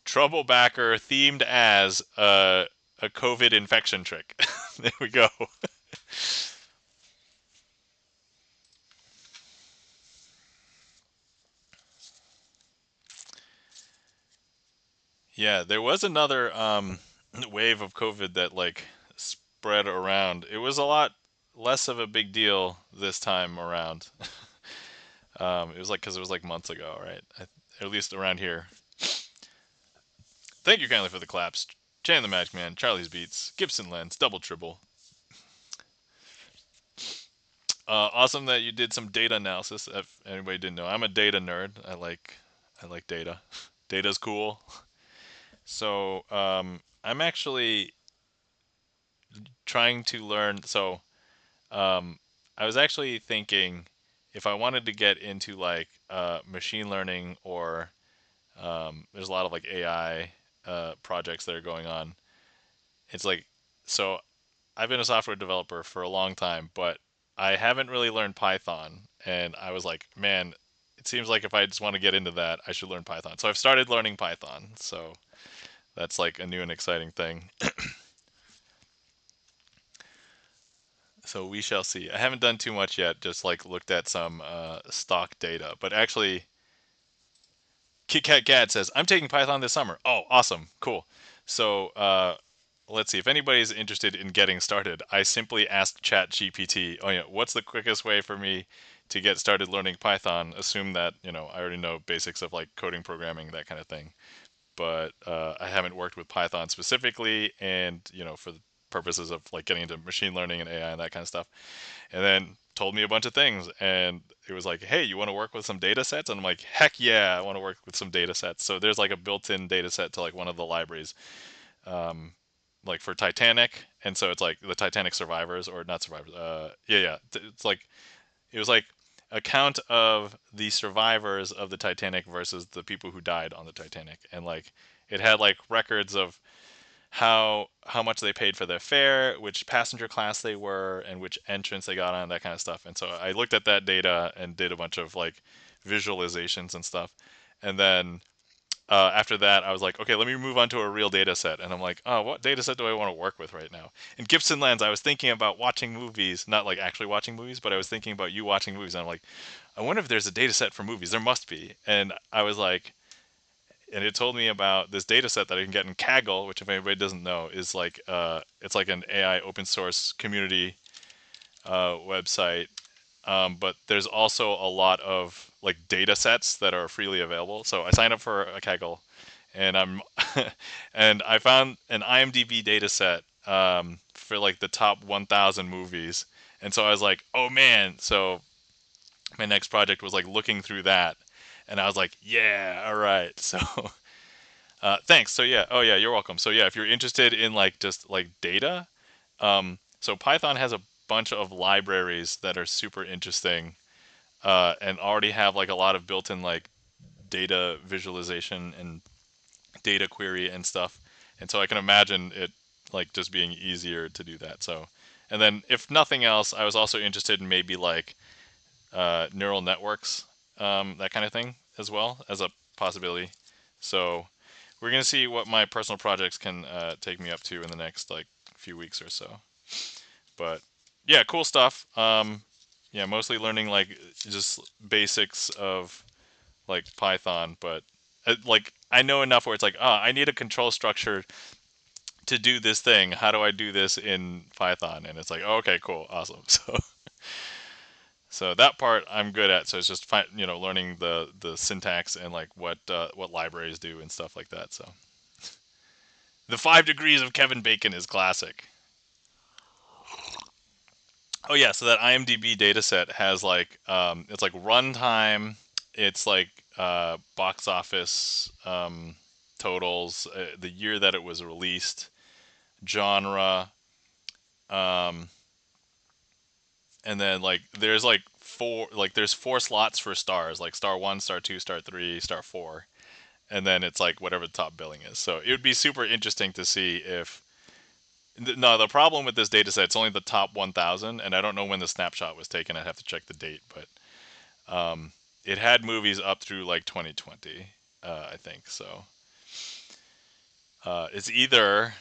S1: Troublebacker themed as a COVID infection trick. There we go. Yeah, there was another wave of COVID that like spread around. It was a lot less of a big deal this time around. It was like because it was like months ago, right? At least around here. Thank you kindly for the claps. Chan the Magic Man, Charlie's Beats, Gibson Lens, Double Triple. Awesome that you did some data analysis. If anybody didn't know, I'm a data nerd. I like data. Data's cool. So I'm actually trying to learn. So I was actually thinking if I wanted to get into like machine learning or there's a lot of like AI projects that are going on. It's like so I've been a software developer for a long time, but I haven't really learned Python. And I was like, man, it seems like if I just want to get into that, I should learn Python. So I've started learning Python. So that's like a new and exciting thing. So we shall see. I haven't done too much yet, just like looked at some stock data. But actually, KitKat Gad says, I'm taking Python this summer. Oh, awesome. Cool. So let's see. If anybody's interested in getting started, I simply asked ChatGPT, oh, yeah, what's the quickest way for me to get started learning Python? Assume that, I already know basics of like coding, programming, that kind of thing. But I haven't worked with Python specifically and, for the purposes of like getting into machine learning and AI and that kind of stuff. And then told me a bunch of things, and it was like, hey, you want to work with some data sets? And I'm like, heck yeah, I want to work with some data sets. So there's like a built-in data set to like one of the libraries, like for Titanic. And so it's like the Titanic survivors, or not survivors, yeah, it's like it was like a count of the survivors of the Titanic versus the people who died on the Titanic. And like it had like records of how much they paid for their fare, which passenger class they were, and which entrance they got on, that kind of stuff. And so I looked at that data and did a bunch of like visualizations and stuff. And then after that, I was like, okay, let me move on to a real data set. And I'm like, oh, what data set do I want to work with right now? In Gibson Lens, I was thinking about watching movies, not like actually watching movies, but I was thinking about you watching movies. And I'm like, I wonder if there's a data set for movies. There must be. And I was like, and it told me about this data set that I can get in Kaggle, which if anybody doesn't know is like it's like an AI open source community website. But there's also a lot of like data sets that are freely available. So I signed up for a Kaggle, and I'm and I found an IMDb data set for like the top 1,000 movies. And so I was like, oh man! So my next project was like looking through that, and I was like, yeah, all right. So thanks. So yeah, oh yeah, you're welcome. So yeah, if you're interested in like just like data, so Python has a bunch of libraries that are super interesting and already have like a lot of built-in like data visualization and data query and stuff. And so I can imagine it like just being easier to do that. So, and then if nothing else, I was also interested in maybe like neural networks, that kind of thing as well as a possibility. So we're gonna see what my personal projects can take me up to in the next like few weeks or so. But yeah, cool stuff. Yeah, mostly learning like just basics of like Python, but like I know enough where it's like, ah, I need a control structure to do this thing. How do I do this in Python? And it's like, oh, okay, cool, awesome. So that part I'm good at. So it's just learning the syntax and like what libraries do and stuff like that. So the 5 degrees of Kevin Bacon is classic. Oh yeah, so that IMDb data set has like it's like runtime, it's like box office totals, the year that it was released, genre, um, and then like there's four slots for stars, like star one, star two, star three, star four, and then it's like whatever the top billing is. So it would be super interesting to see if no, the problem with this data set, it's only the top 1,000, and I don't know when the snapshot was taken. I'd have to check the date, but it had movies up through like 2020, I think. So it's either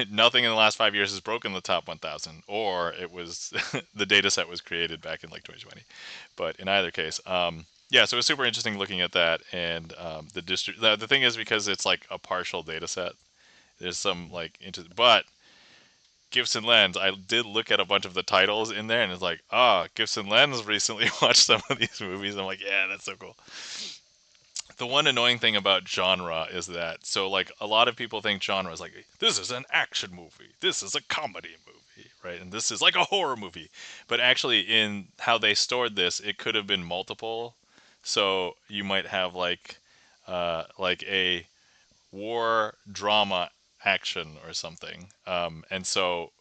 S1: nothing in the last 5 years has broken the top 1,000, or it was the data set was created back in like 2020. But in either case, yeah, so it was super interesting looking at that, and the thing is because it's like a partial data set. There's some like but Gibson Lens, I did look at a bunch of the titles in there, and it's like, Gibson Lens recently watched some of these movies. I'm like, yeah, that's so cool. The one annoying thing about genre is that, so like a lot of people think genre is like, this is an action movie, this is a comedy movie, right? And this is like a horror movie. But actually, in how they stored this, it could have been multiple. So you might have like a war drama action or something. And so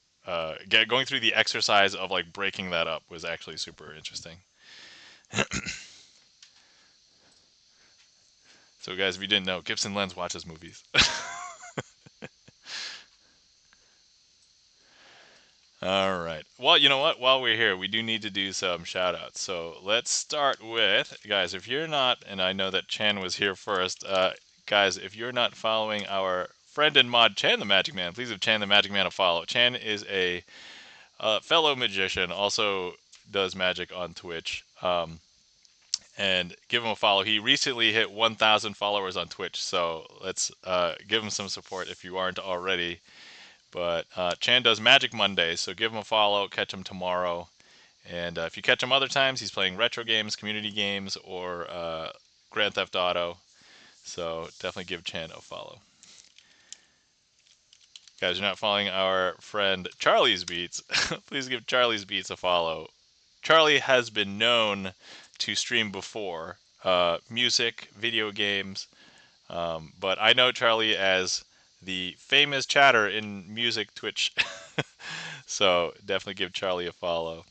S1: going through the exercise of like breaking that up was actually super interesting. So guys, if you didn't know, Gibson Lens watches movies. All right. Well, you know what? While we're here, we do need to do some shout outs. So let's start with, guys, if you're not, and I know that Chan was here first, guys, if you're not following our friend and mod, Chan the Magic Man, please give Chan the Magic Man a follow. Chan is a fellow magician, also does magic on Twitch. And give him a follow. He recently hit 1,000 followers on Twitch, so let's give him some support if you aren't already. But Chan does Magic Mondays, so give him a follow. Catch him tomorrow. And if you catch him other times, he's playing retro games, community games, or Grand Theft Auto. So definitely give Chan a follow. Guys, you're not following our friend Charlie's Beats. Please give Charlie's Beats a follow. Charlie has been known to stream before music, video games, but I know Charlie as the famous chatter in music Twitch. So definitely give Charlie a follow.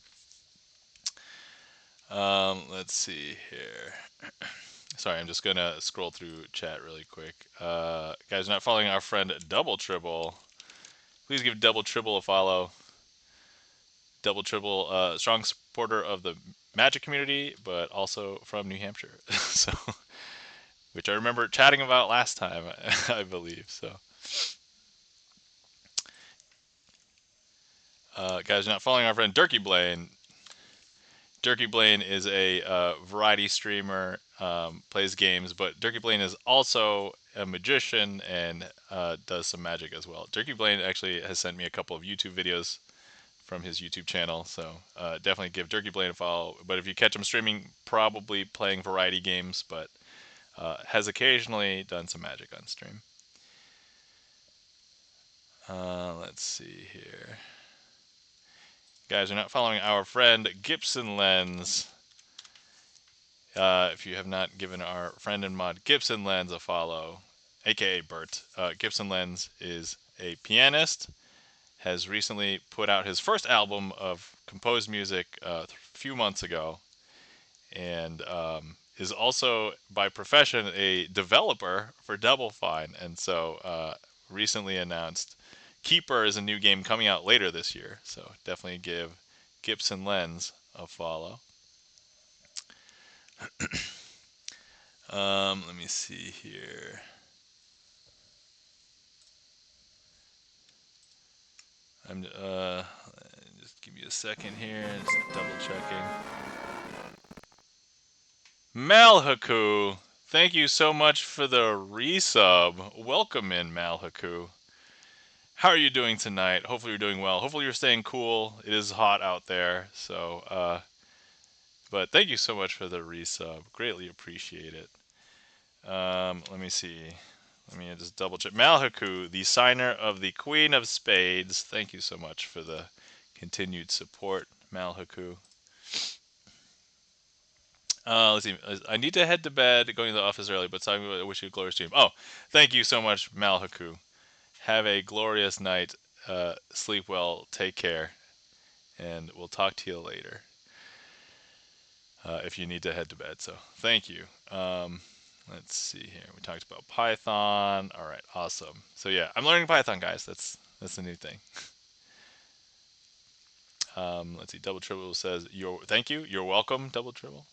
S1: Let's see here. Sorry, I'm just gonna scroll through chat really quick. Guys, not following our friend Double Tribble. Please give Double Tribble a follow. Double Tribble, strong supporter of the Magic community, but also from New Hampshire. So, which I remember chatting about last time, I believe. So, guys, not following our friend Durkee Blaine. Durkee Blaine is a variety streamer. plays games, but Dirky Blaine is also a magician and does some magic as well. Dirky Blaine actually has sent me a couple of YouTube videos from his YouTube channel, so definitely give Dirky Blaine a follow. But if you catch him streaming, probably playing variety games, but has occasionally done some magic on stream. Let's see here. Guys, are not following our friend Gibson Lens. If you have not given our friend and mod Gibson Lens a follow, aka Bert, Gibson Lens is a pianist, has recently put out his first album of composed music a few months ago, and is also by profession a developer for Double Fine, and so recently announced Keeper is a new game coming out later this year, so definitely give Gibson Lens a follow. Let me see here. I'm just give me a second here. Just double checking. Malhaku, thank you so much for the resub. Welcome in, Malhaku. How are you doing tonight? Hopefully you're doing well. Hopefully you're staying cool. It is hot out there, so but thank you so much for the resub. Greatly appreciate it. Let me see. Let me just double check. Malhaku, the signer of the Queen of Spades. Thank you so much for the continued support, Malhaku. Let's see. I need to head to bed, going to the office early, but I wish you a glorious dream. Oh, thank you so much, Malhaku. Have a glorious night. Sleep well. Take care. And we'll talk to you later if you need to head to bed. So thank you. Let's see here. We talked about Python. All right, awesome. So yeah, I'm learning Python, guys. That's a new thing. Let's see. Double Triple says, thank you. You're welcome, Double Triple.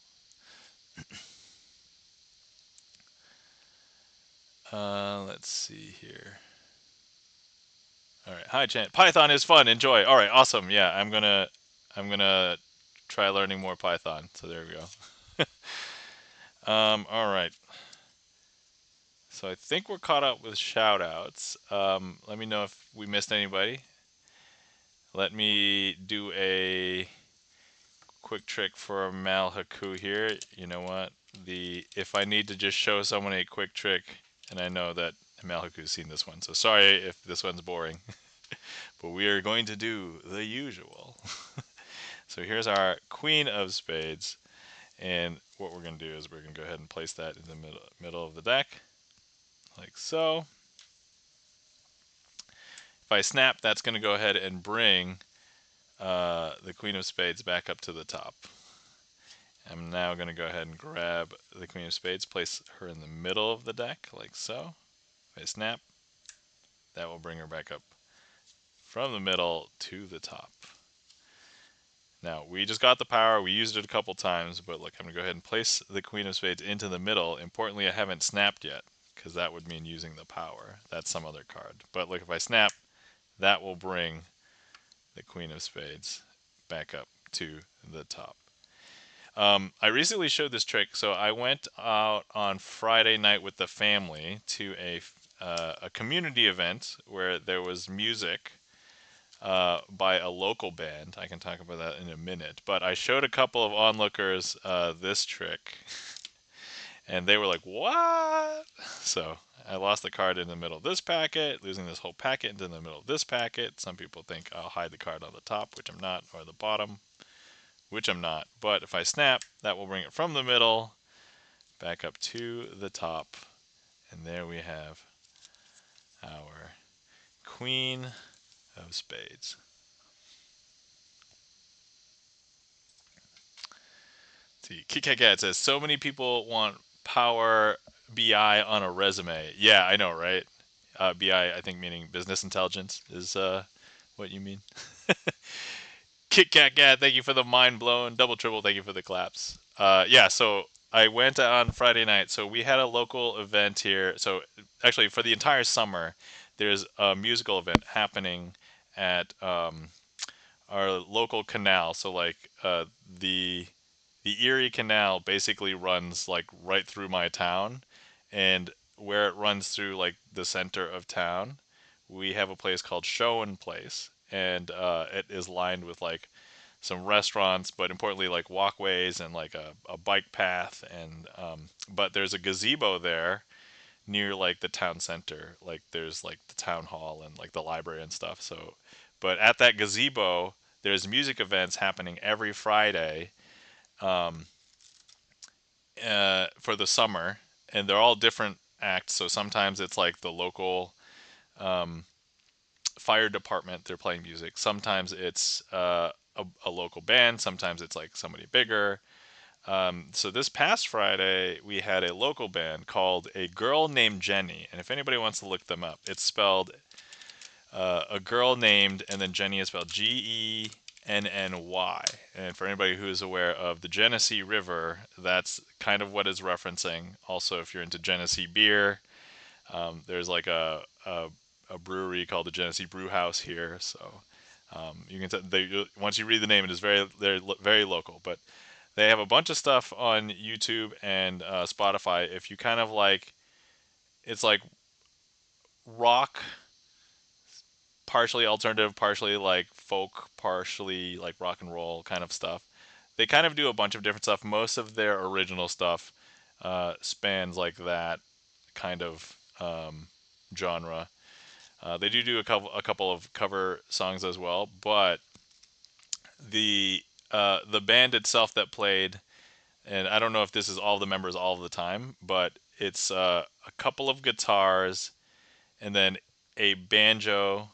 S1: Let's see here. All right. Hi, Chan. Python is fun. Enjoy. All right. Awesome. Yeah, I'm gonna try learning more Python. So there we go. All right. So I think we're caught up with shout outs. Let me know if we missed anybody. Let me do a quick trick for Malhaku here. You know what? If I need to just show someone a quick trick, and I know that Malhaku's seen this one, so sorry if this one's boring. But we are going to do the usual. So here's our Queen of Spades, and what we're going to do is we're going to go ahead and place that in the middle of the deck, like so. If I snap, that's going to go ahead and bring the Queen of Spades back up to the top. I'm now going to go ahead and grab the Queen of Spades, place her in the middle of the deck, like so. If I snap, that will bring her back up from the middle to the top. Now, we just got the power, we used it a couple times, but look, I'm going to go ahead and place the Queen of Spades into the middle. Importantly, I haven't snapped yet, because that would mean using the power. That's some other card. But look, if I snap, that will bring the Queen of Spades back up to the top. I recently showed this trick, so I went out on Friday night with the family to a community event where there was music by a local band. I can talk about that in a minute, but I showed a couple of onlookers this trick, and they were like, "What?" So I lost the card in the middle of this packet, losing this whole packet into the middle of this packet. Some people think I'll hide the card on the top, which I'm not, or the bottom, which I'm not. But if I snap, that will bring it from the middle back up to the top. And there we have our Queen of Spades. See, KitKat says, so many people want Power BI on a resume. Yeah, I know, right? BI, I think meaning business intelligence is what you mean. KitKat, thank you for the mind blown. Double triple, thank you for the claps. Yeah, so I went on Friday night. So we had a local event here. So actually, for the entire summer, there's a musical event happening at our local canal. So like the the Erie Canal basically runs like right through my town, and where it runs through like the center of town, we have a place called Showen Place, and it is lined with like some restaurants, but importantly like walkways and like a bike path, and but there's a gazebo there near like the town center. Like there's like the town hall and like the library and stuff. So, but at that gazebo, there's music events happening every Friday for the summer, and they're all different acts. So sometimes it's like the local fire department, they're playing music. Sometimes it's a local band. Sometimes it's like somebody bigger. So this past Friday, we had a local band called A Girl Named Jenny. And if anybody wants to look them up, it's spelled a girl named, and then Jenny is spelled Genny. And for anybody who is aware of the Genesee River, that's kind of what it's referencing. Also, if you're into Genesee beer, there's like a brewery called the Genesee Brew House here. So you can once you read the name, it is they're very local. But they have a bunch of stuff on YouTube and Spotify. If you kind of like, it's like rock, partially alternative, partially like folk, partially like rock and roll kind of stuff. They kind of do a bunch of different stuff. Most of their original stuff spans like that kind of genre. They do a couple of cover songs as well, but the band itself that played, and I don't know if this is all the members all of the time, but it's a couple of guitars and then a banjo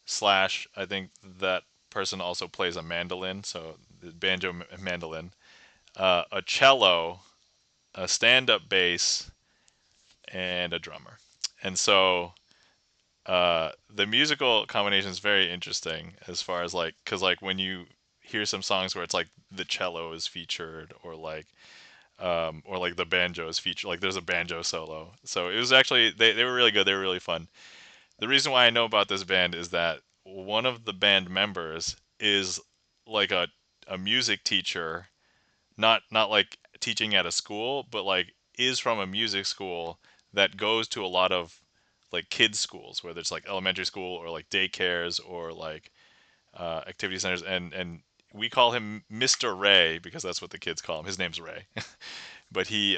S1: slash, I think that person also plays a mandolin, so banjo mandolin, a cello, a stand-up bass, and a drummer. And so the musical combination is very interesting as far as like, because like when you hear some songs where it's like the cello is featured, or like the banjo is featured, like there's a banjo solo. So it was actually, they were really good. They were really fun. The reason why I know about this band is that one of the band members is like a music teacher, not like teaching at a school, but like is from a music school that goes to a lot of like kids schools, whether it's like elementary school or like daycares or like activity centers, and we call him Mr. Ray because that's what the kids call him. His name's Ray, but he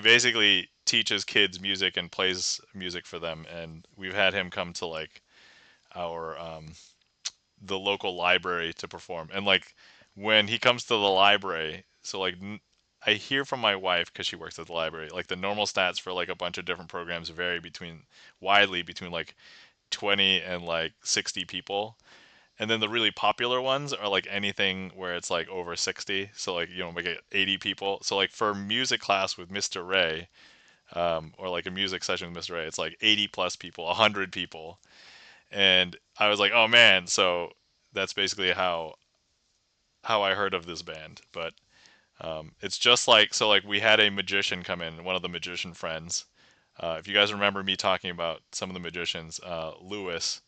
S1: basically teaches kids music and plays music for them, and we've had him come to like our the local library to perform. And like when he comes to the library, so like I hear from my wife because she works at the library, like the normal stats for like a bunch of different programs vary widely between like 20 and like 60 people. And then the really popular ones are like anything where it's like over 60. So like, like 80 people. So like for music class with Mr. Ray, or like a music session with Mr. Ray, it's like 80 plus people, 100 people. And I was like, oh man. So that's basically how I heard of this band. But it's just like, so like we had a magician come in, one of the magician friends. If you guys remember me talking about some of the magicians, Lewis,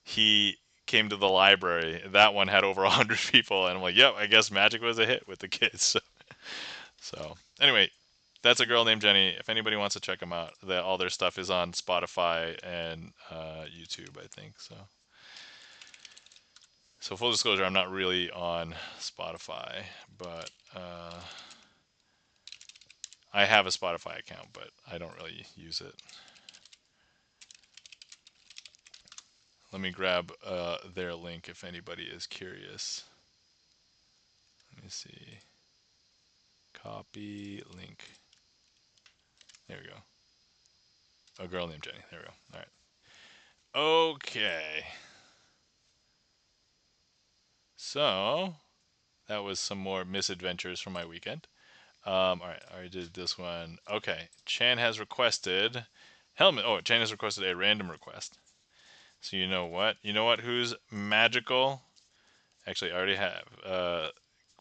S1: he came to the library. That one had over 100 people, and I'm like, yep, I guess magic was a hit with the kids. So anyway, that's A Girl Named Jenny. If anybody wants to check them out, all their stuff is on Spotify and YouTube, I think. So full disclosure, I'm not really on Spotify, but I have a Spotify account, but I don't really use it. Let me grab their link if anybody is curious. Let me see. Copy link. There we go. A Girl Named Jenny. There we go. All right. Okay. So that was some more misadventures from my weekend. All right. I already did this one. Okay. Chan has requested helmet. Oh, Chan has requested a random request. So you know what? You know what? Who's magical? Actually, I already have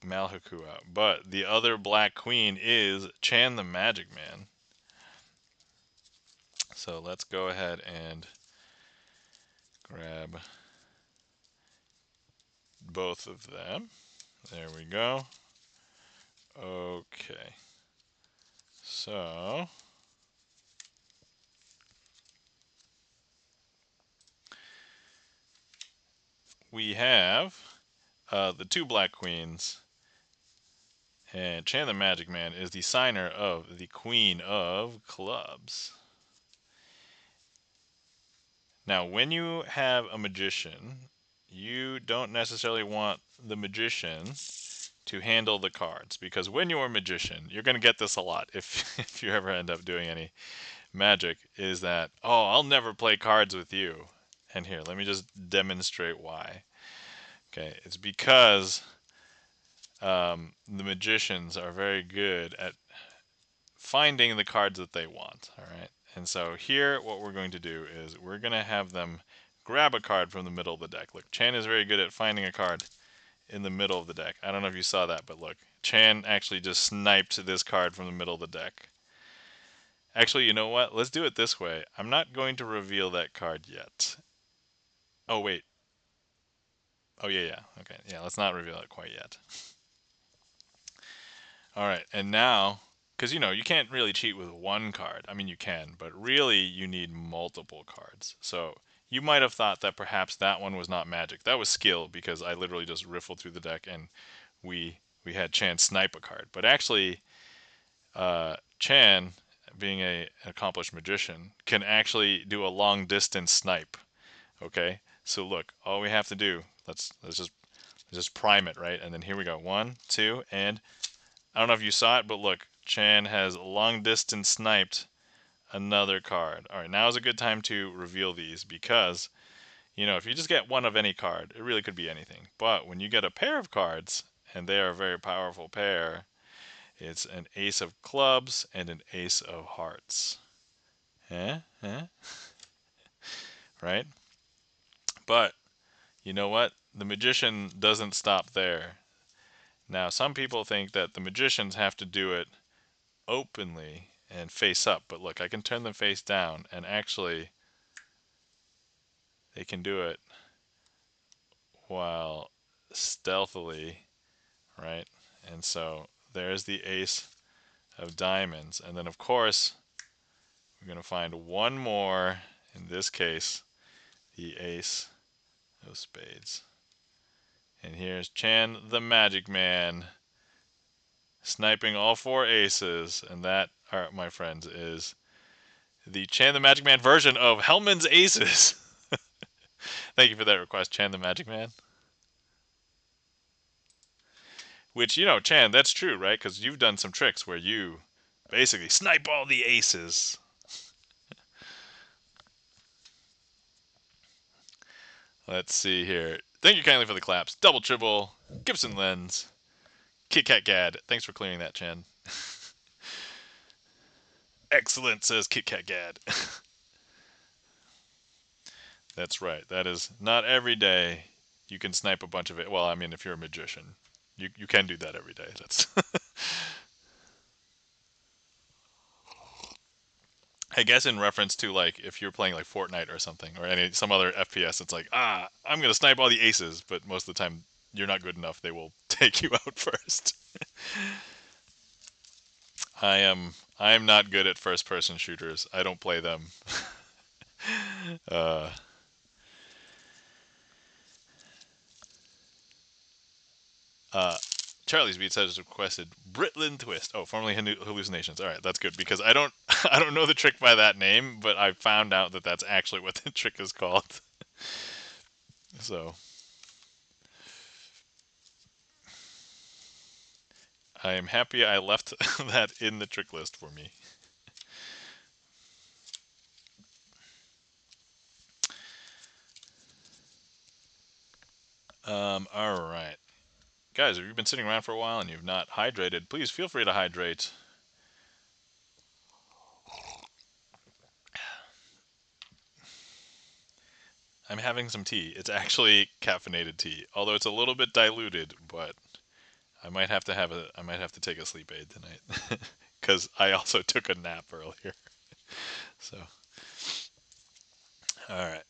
S1: Malhaku out. But the other Black Queen is Chan the Magic Man. So let's go ahead and grab both of them. There we go. Okay. So we have the two black queens, and Chan the Magic Man is the signer of the Queen of Clubs. Now, when you have a magician, you don't necessarily want the magician to handle the cards, because when you're a magician, you're going to get this a lot if if you ever end up doing any magic, is that, oh, I'll never play cards with you. And here, let me just demonstrate why. Okay, it's because the magicians are very good at finding the cards that they want. All right, and so here, what we're going to do is we're going to have them grab a card from the middle of the deck. Look, Chan is very good at finding a card in the middle of the deck. I don't know if you saw that, but look, Chan actually just sniped this card from the middle of the deck. Actually, you know what? Let's do it this way. I'm not going to reveal that card yet. Oh, wait. Oh, yeah, yeah. Okay, yeah, let's not reveal it quite yet. All right, and now, because you can't really cheat with one card. I mean, you can, but really you need multiple cards. So you might have thought that perhaps that one was not magic. That was skill, because I literally just riffled through the deck and we had Chan snipe a card. But actually, Chan, being an accomplished magician, can actually do a long distance snipe. Okay, so look, all we have to do, let's just prime it, right? And then here we go, 1, 2, and I don't know if you saw it, but look, Chan has long distance sniped another card. All right, now is a good time to reveal these, because if you just get one of any card, it really could be anything. But when you get a pair of cards, and they are a very powerful pair, it's an ace of clubs and an ace of hearts. Eh? Eh? Right? But you know what? The magician doesn't stop there. Now, some people think that the magicians have to do it openly and face up, but look, I can turn them face down, and actually they can do it while stealthily, right? And so there's the ace of diamonds, and then of course we're going to find one more, in this case the ace of spades. And here's Chan the Magic Man sniping all 4 aces, and that, my friends, is the Chan the Magic Man version of Hellman's Aces. Thank you for that request, Chan the Magic Man. Which, Chan, that's true, right? Because you've done some tricks where you basically snipe all the aces. Let's see here. Thank you kindly for the claps. Double Tribble, Gibson Lens, Kit Kat Gad. Thanks for clearing that, Chan. Excellent, says Kit Kat Gad. That's right. That is not every day you can snipe a bunch of it. Well, I mean, if you're a magician, you can do that every day. That's. I guess in reference to, like, if you're playing like Fortnite or something, or some other FPS, it's like, I'm gonna snipe all the aces, but most of the time you're not good enough. They will take you out first. I am not good at first person shooters. I don't play them. uh, uh, Charlie's Beats has requested Britlin Twist. Oh, formerly Hallucinations. All right, that's good, because I don't I don't know the trick by that name, but I found out that that's actually what the trick is called. So I am happy I left that in the trick list for me. All right, guys, if you've been sitting around for a while and you've not hydrated, please feel free to hydrate. I'm having some tea. It's actually caffeinated tea, although it's a little bit diluted, but I might have to take a sleep aid tonight because I also took a nap earlier. So, all right.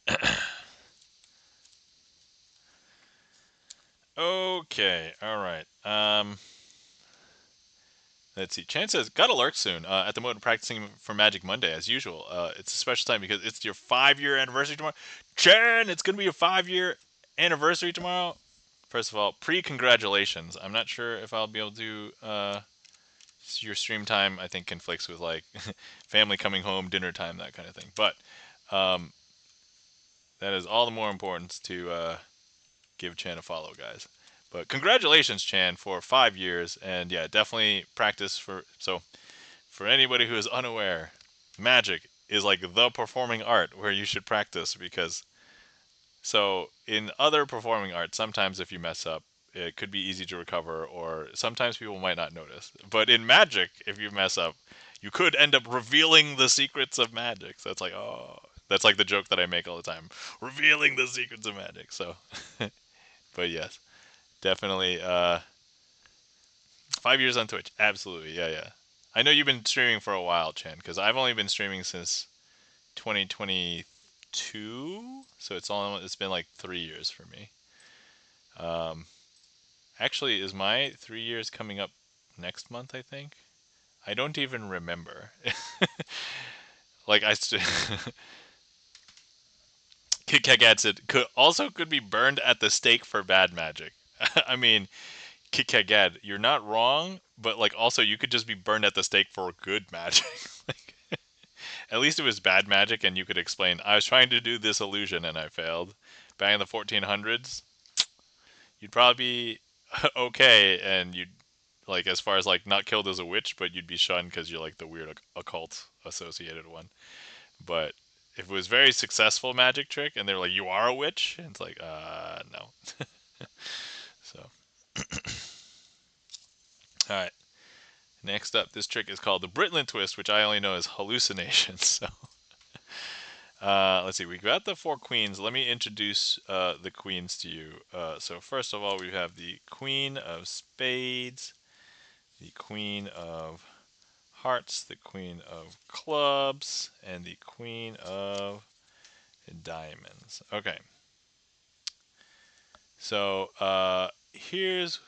S1: Okay, all right. Let's see. Chan says, "Gotta lurk soon. At the moment, practicing for Magic Monday as usual. It's a special time because it's your 5 year anniversary tomorrow. Chan, it's gonna be your 5 year anniversary tomorrow. First of all, pre-congratulations. I'm not sure if I'll be able to. Your stream time, I think, conflicts with like family coming home, dinner time, that kind of thing. But um, that is all the more important to give Chan a follow, guys. But congratulations, Chan, for 5 years, and yeah, definitely practice for. So for anybody who is unaware, Magic is like the performing art where you should practice because so in other performing arts, sometimes if you mess up, it could be easy to recover, or sometimes people might not notice. But in Magic, if you mess up, you could end up revealing the secrets of Magic. So it's like, oh, that's like the joke that I make all the time, revealing the secrets of Magic. So, but yes, definitely. 5 years on Twitch, absolutely, yeah, yeah. I know you've been streaming for a while, Chan, because I've only been streaming since 2022, so it's been like 3 years for me. Um, Actually, is my 3 years coming up next month? I think I don't even remember. Like Kit Kat Gad said could be burned at the stake for bad magic. I mean, Kit Kat Gad, you're not wrong, but like also you could just be burned at the stake for good magic. Like, at least it was bad magic, and you could explain. I was trying to do this illusion and I failed. Back in the 1400s, you'd probably be okay, and you'd like as far as like not killed as a witch, but you'd be shunned because you're like the weird occult associated one. But if it was very successful magic trick, and they're like, "You are a witch," and it's like, no. So, all right. Next up, this trick is called the Britlin twist, which I only know as hallucinations. So, let's see. We got the four queens. Let me introduce the queens to you. So, first of all, we have the Queen of Spades, the Queen of Hearts, the Queen of Clubs, and the Queen of Diamonds. Okay. So, here's,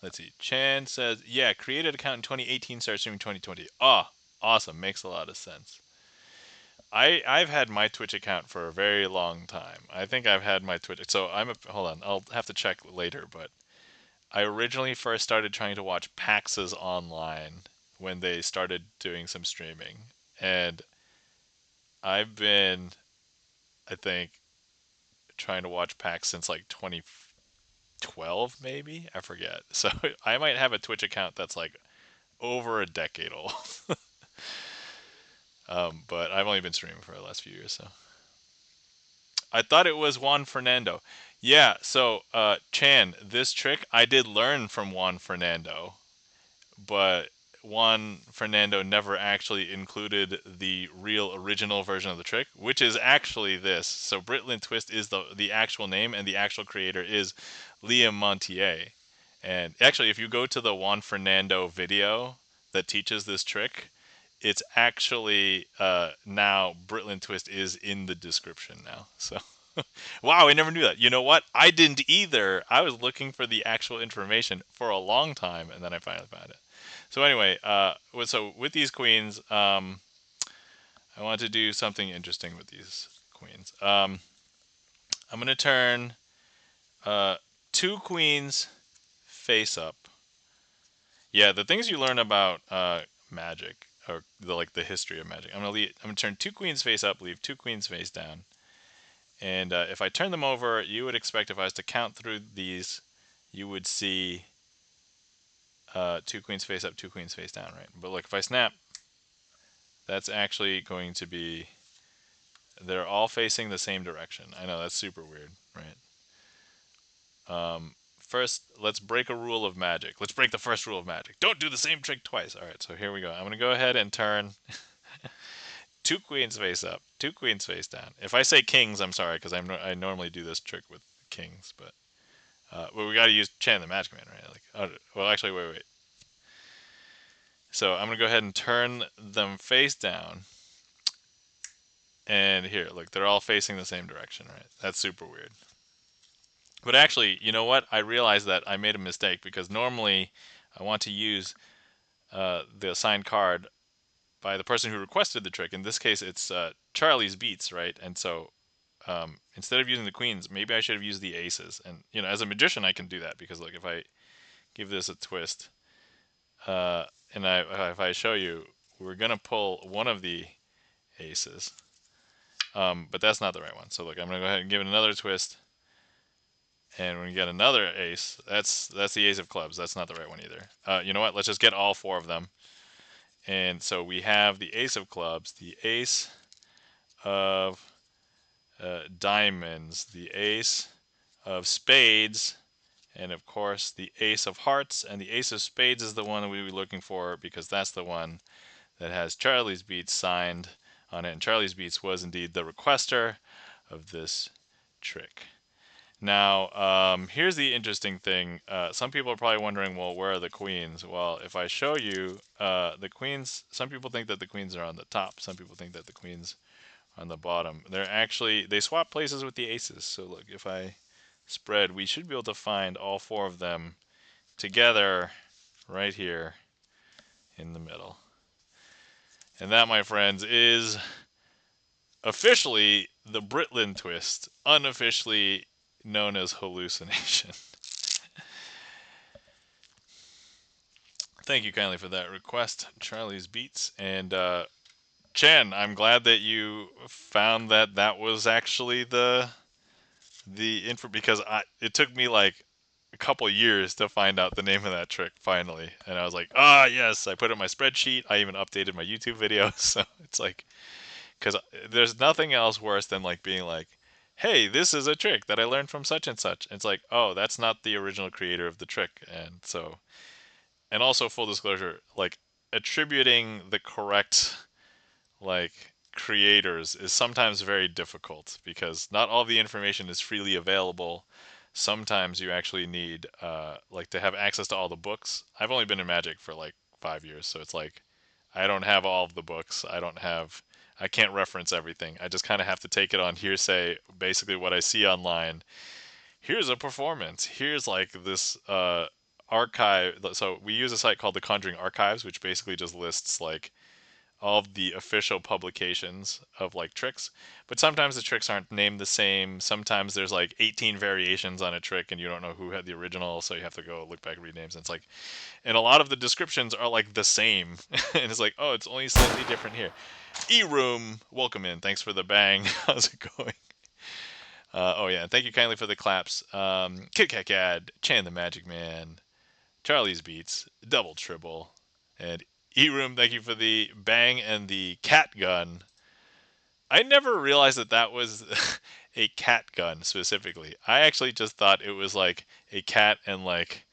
S1: let's see. Chan says, yeah, created account in 2018, started streaming 2020. Ah, awesome. Makes a lot of sense. I've had my Twitch account for a very long time. I think I've had my Twitch. So hold on. I'll have to check later, but I originally first started trying to watch PAX's online when they started doing some streaming. And I've been, I think, trying to watch PAX since like 2012, maybe? I forget. So I might have a Twitch account that's like over a decade old. But I've only been streaming for the last few years, so. I thought it was Juan Fernando. Yeah, so Chan, this trick I did learn from Juan Fernando, but Juan Fernando never actually included the real original version of the trick, which is actually this. So Britlin Twist is the actual name, and the actual creator is Liam Montier. And actually, if you go to the Juan Fernando video that teaches this trick, it's actually now Britlin Twist is in the description now. So wow, I never knew that. You know what? I didn't either. I was looking for the actual information for a long time, and then I finally found it. So anyway, so with these queens, I want to do something interesting with these queens. I'm going to turn uh, two queens face up. Yeah, the things you learn about magic, or like the history of magic. I'm gonna turn two queens face up, leave two queens face down. And if I turn them over, you would expect if I was to count through these, you would see two queens face up, two queens face down, right? But look, if I snap, that's actually going to be, they're all facing the same direction. I know, that's super weird, right? First, let's break a rule of magic. Let's break the first rule of magic. Don't do the same trick twice. All right, so here we go. I'm going to go ahead and turn two queens face up, two queens face down. If I say kings, I'm sorry, because I normally do this trick with kings, but well, we got to use Chan the Magic Man, right? Like, well, actually, wait. So I'm gonna go ahead and turn them face down, and here, look, they're all facing the same direction, right? That's super weird. But actually, you know what? I realized that I made a mistake because normally I want to use the assigned card by the person who requested the trick. In this case, it's Charlie's Beats, right? And so instead of using the queens, maybe I should have used the aces. And as a magician, I can do that because look, if I give this a twist, uh, and if I show you, we're gonna pull one of the aces, but that's not the right one. So look, I'm gonna go ahead and give it another twist, and when we get another ace, that's the ace of clubs. That's not the right one either. You know what? Let's just get all four of them. And so we have the ace of clubs, the ace of diamonds, the ace of spades, and of course the ace of hearts. And the ace of spades is the one that we would be looking for because that's the one that has Charlie's Beats signed on it. And Charlie's Beats was indeed the requester of this trick. Now, here's the interesting thing. Some people are probably wondering, well, where are the queens? Well, if I show you the queens, some people think that the queens are on the top. Some people think that the queens are on the bottom. They swap places with the aces. So look, if I spread, we should be able to find all four of them together right here in the middle. And that, my friends, is officially the Britlin twist, unofficially known as hallucination. Thank you kindly for that request, Charlie's Beats. And Chen, I'm glad that you found that was actually the info because it took me like a couple years to find out the name of that trick finally, and I was like, yes, I put it in my spreadsheet. I even updated my YouTube videos, so it's like because there's nothing else worse than like being like, hey, this is a trick that I learned from such and such. It's like, oh, that's not the original creator of the trick, and so and also full disclosure, like attributing the correct like creators is sometimes very difficult because not all the information is freely available. Sometimes you actually need like to have access to all the books. I've only been in Magic for like 5 years, so it's like I don't have all of the books. I can't reference everything. I just kind of have to take it on hearsay, basically what I see online. Here's a performance. Here's like this archive. So we use a site called the Conjuring Archives, which basically just lists like all of the official publications of like tricks. But sometimes the tricks aren't named the same. Sometimes there's like 18 variations on a trick and you don't know who had the original, so you have to go look back and read names. And it's like, and a lot of the descriptions are like the same. And it's like, oh, it's only slightly different here. E-Room, welcome in. Thanks for the bang. How's it going? Oh yeah, thank you kindly for the claps. Kit Kat Gad, Chan the Magic Man, Charlie's Beats, Double Tribble, and E-Room, thank you for the bang and the cat gun. I never realized that was a cat gun specifically. I actually just thought it was like a cat and like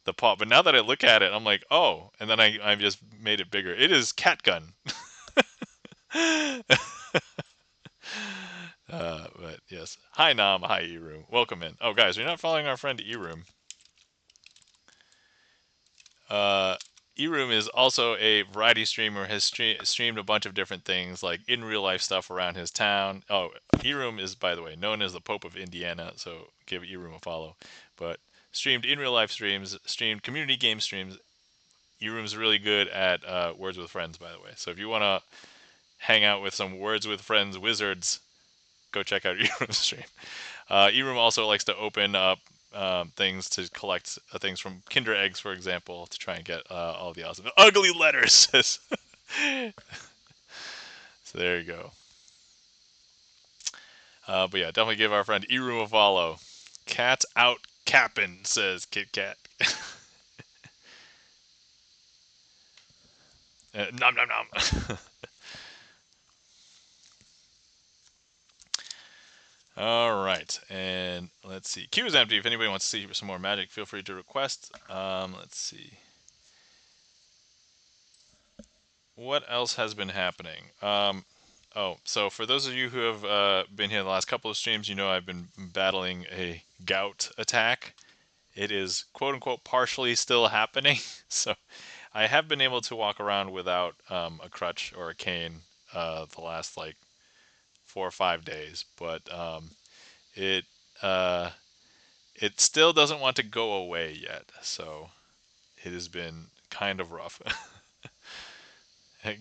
S1: the paw. But now that I look at it, I'm like, oh, and then I just made it bigger. It is cat gun. But yes. Hi Nam, hi E-Room. Welcome in. Oh guys, you're not following our friend E-Room. Uh, E-Room is also a variety streamer, has streamed a bunch of different things, like in real life stuff around his town. Oh, E-Room is, by the way, known as the Pope of Indiana, so give E-Room a follow. But streamed in real life streams, streamed community game streams. E-Room's really good at Words with Friends, by the way. So if you want to hang out with some Words with Friends wizards, go check out E-Room's stream. E-Room also likes to open up things to collect things from Kinder eggs, for example, to try and get all the awesome ugly letters. So there you go. But yeah, definitely give our friend E-Room a follow. Cat out cappin', says Kit Kat. Nom nom nom. All right, and let's see. Queue is empty. If anybody wants to see some more magic, feel free to request. Let's see. What else has been happening? So for those of you who have been here the last couple of streams, you know I've been battling a gout attack. It is quote unquote partially still happening. So I have been able to walk around without a crutch or a cane the last like 4 or 5 days, but it uh, it still doesn't want to go away yet. So it has been kind of rough.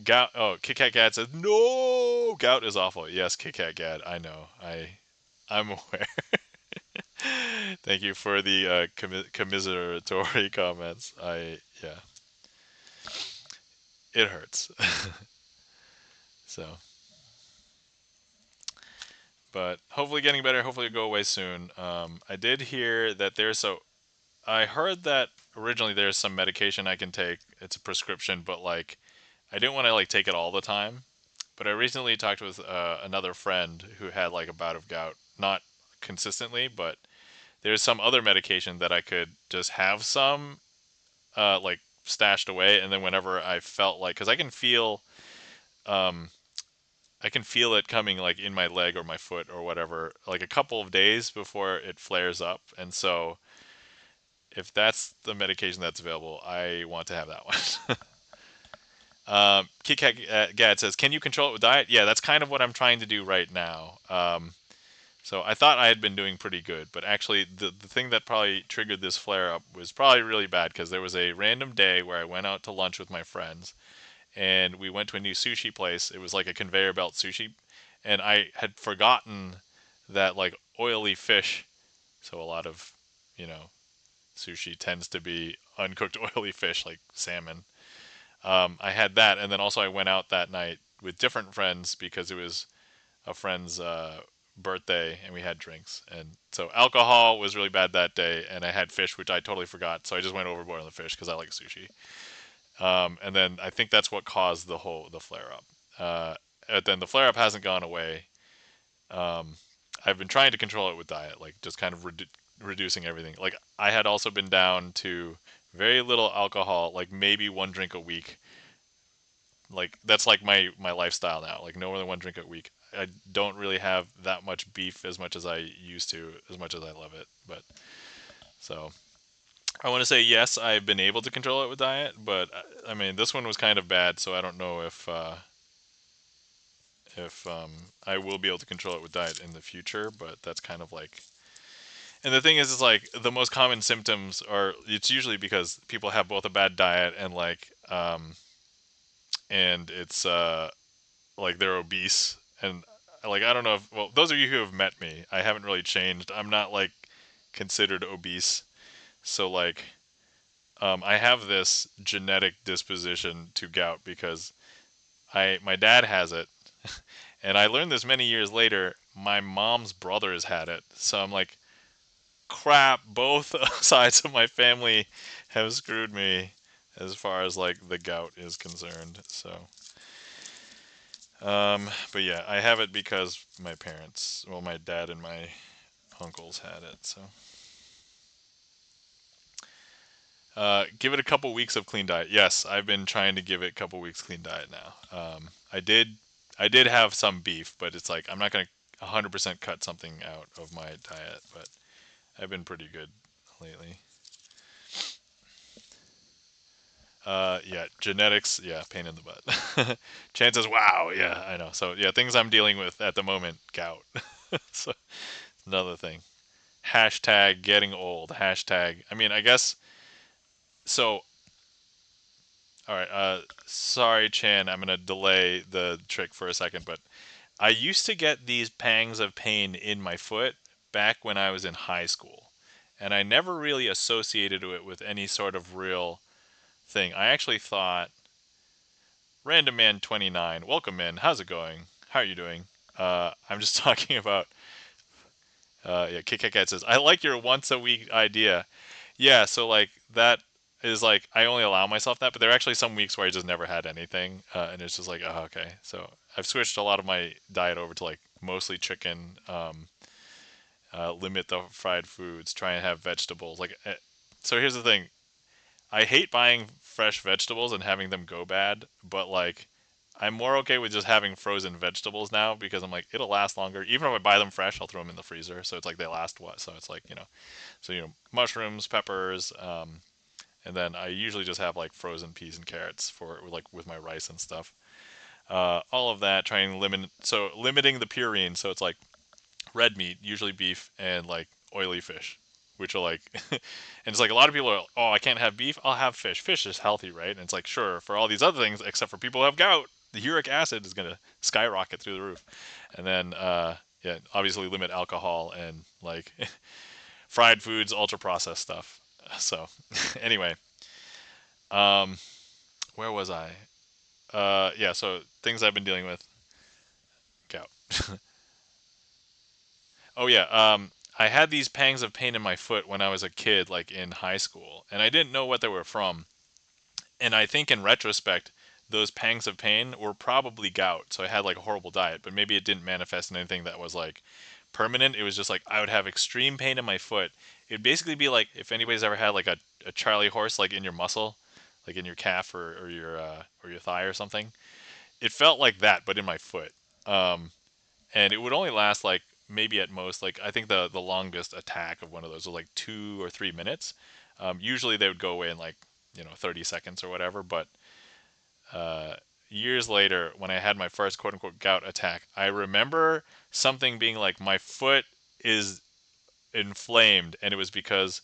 S1: Gout. Oh, Kit Kat Gad says no. Gout is awful. Yes, Kit Kat Gad. I know. I'm aware. Thank you for the commiseratory comments. Yeah, it hurts. So, but hopefully getting better. Hopefully it'll go away soon. I did hear that I heard that originally there's some medication I can take. It's a prescription, but like I didn't want to like take it all the time. But I recently talked with another friend who had like a bout of gout, not consistently, but there's some other medication that I could just have some like stashed away, and then whenever I felt like, because um, I can feel it coming like in my leg or my foot or whatever, like a couple of days before it flares up, and so if that's the medication that's available, I want to have that one. Kit Kat Gad says, "Can you control it with diet?" Yeah, that's kind of what I'm trying to do right now. So I thought I had been doing pretty good, but actually the thing that probably triggered this flare up was probably really bad because there was a random day where I went out to lunch with my friends and we went to a new sushi place. It was like a conveyor belt sushi, and I had forgotten that like oily fish. So a lot of, you know, sushi tends to be uncooked oily fish like salmon. I had that, and then also I went out that night with different friends because it was a friend's birthday, and we had drinks. And so alcohol was really bad that day, and I had fish, which I totally forgot. So I just went overboard on the fish because I like sushi. And then I think that's what caused the flare up. And then the flare up hasn't gone away. Um, I've been trying to control it with diet, like just kind of reducing everything. Like I had also been down to very little alcohol, like maybe one drink a week. Like that's like my lifestyle now. Like no more than one drink a week. I don't really have that much beef as much as I used to, as much as I love it. But so I want to say yes, I've been able to control it with diet, but I mean this one was kind of bad, so I don't know if I will be able to control it with diet in the future. But that's kind of like, and the thing is like the most common symptoms are it's usually because people have both a bad diet and and it's like they're obese and like I don't know if, well, those of you who have met me, I haven't really changed. I'm not like considered obese, so like I have this genetic disposition to gout because I my dad has it, and I learned this many years later. My mom's brothers had it, so I'm like, crap. Both sides of my family have screwed me as far as like the gout is concerned. So but yeah, I have it because my parents, well, my dad and my uncles had it. So, give it a couple weeks of clean diet. Yes, I've been trying to give it a couple weeks clean diet now. I did have some beef, but it's like I'm not gonna 100% cut something out of my diet, but I've been pretty good lately. Yeah, genetics, yeah, pain in the butt. Chances, wow, yeah, I know. So yeah, things I'm dealing with at the moment, gout. So another thing. Hashtag getting old. Hashtag. I mean, I guess so. All right. Sorry, Chan. I'm gonna delay the trick for a second, but I used to get these pangs of pain in my foot back when I was in high school, and I never really associated it with any sort of real thing. I actually thought, Random Man 29, welcome in. How's it going? How are you doing? I'm just talking about. Yeah, Kit Kat says, I like your once a week idea. Yeah, so like that is like I only allow myself that, but there are actually some weeks where I just never had anything, and it's just like, oh, okay. So I've switched a lot of my diet over to like mostly chicken, limit the fried foods, try and have vegetables. So here's the thing: I hate buying fresh vegetables and having them go bad, but like I'm more okay with just having frozen vegetables now because I'm like it'll last longer. Even if I buy them fresh, I'll throw them in the freezer, so it's like they last what? So it's like so mushrooms, peppers, and then I usually just have like frozen peas and carrots for like with my rice and stuff. All of that, trying to limiting the purine. So it's like red meat, usually beef, and like oily fish, which are like, and it's like a lot of people are, oh, I can't have beef, I'll have fish. Fish is healthy, right? And it's like, sure, for all these other things, except for people who have gout, the uric acid is gonna skyrocket through the roof. And then, yeah, obviously limit alcohol and like fried foods, ultra processed stuff. So, anyway, um, where was I? Yeah, so things I've been dealing with, gout. Oh yeah, I had these pangs of pain in my foot when I was a kid, like in high school, and I didn't know what they were from. And I think in retrospect, those pangs of pain were probably gout. So I had like a horrible diet, but maybe it didn't manifest in anything that was like permanent. It was just like I would have extreme pain in my foot. It'd basically be like if anybody's ever had like a Charlie horse like in your muscle, like in your calf or your thigh or something. It felt like that, but in my foot. Um, and it would only last like maybe at most like I think the longest attack of one of those was like 2 or 3 minutes. Usually they would go away in like 30 seconds or whatever. But uh, years later, when I had my first quote unquote gout attack, I remember something being like my foot is inflamed, and it was because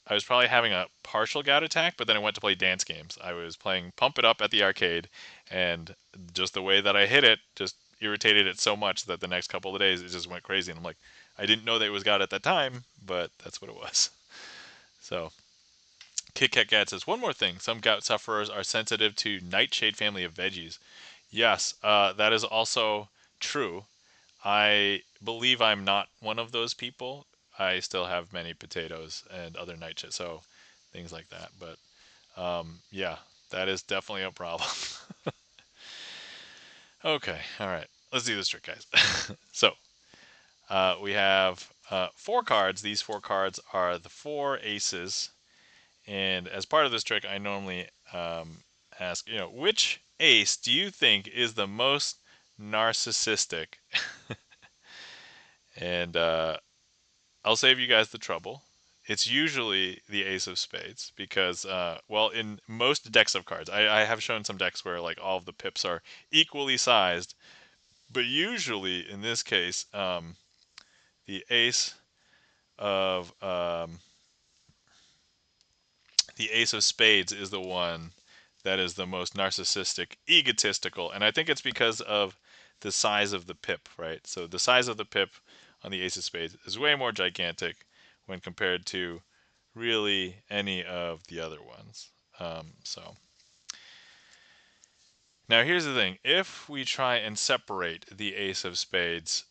S1: I was probably having a partial gout attack, but then I went to play dance games. I was playing Pump It Up at the arcade, and just the way that I hit it just irritated it so much that the next couple of days it just went crazy. And I'm like, I didn't know that it was gout at that time, but that's what it was. So, Kit Kat Gad says, one more thing. Some gout sufferers are sensitive to nightshade family of veggies. Yes, that is also true. I believe I'm not one of those people. I still have many potatoes and other nightshade, so things like that. But yeah, that is definitely a problem. Okay, all right. Let's do this trick, guys. So we have 4 cards. These 4 cards are the 4 aces. And as part of this trick, I normally ask, which ace do you think is the most narcissistic? And I'll save you guys the trouble. It's usually the ace of spades because, well, in most decks of cards, I have shown some decks where like all of the pips are equally sized, but usually in this case, the ace of the ace of spades is the one that is the most narcissistic, egotistical, and I think it's because of the size of the pip, right? So the size of the pip on the ace of spades is way more gigantic when compared to really any of the other ones. So now here's the thing: if we try and separate the ace of spades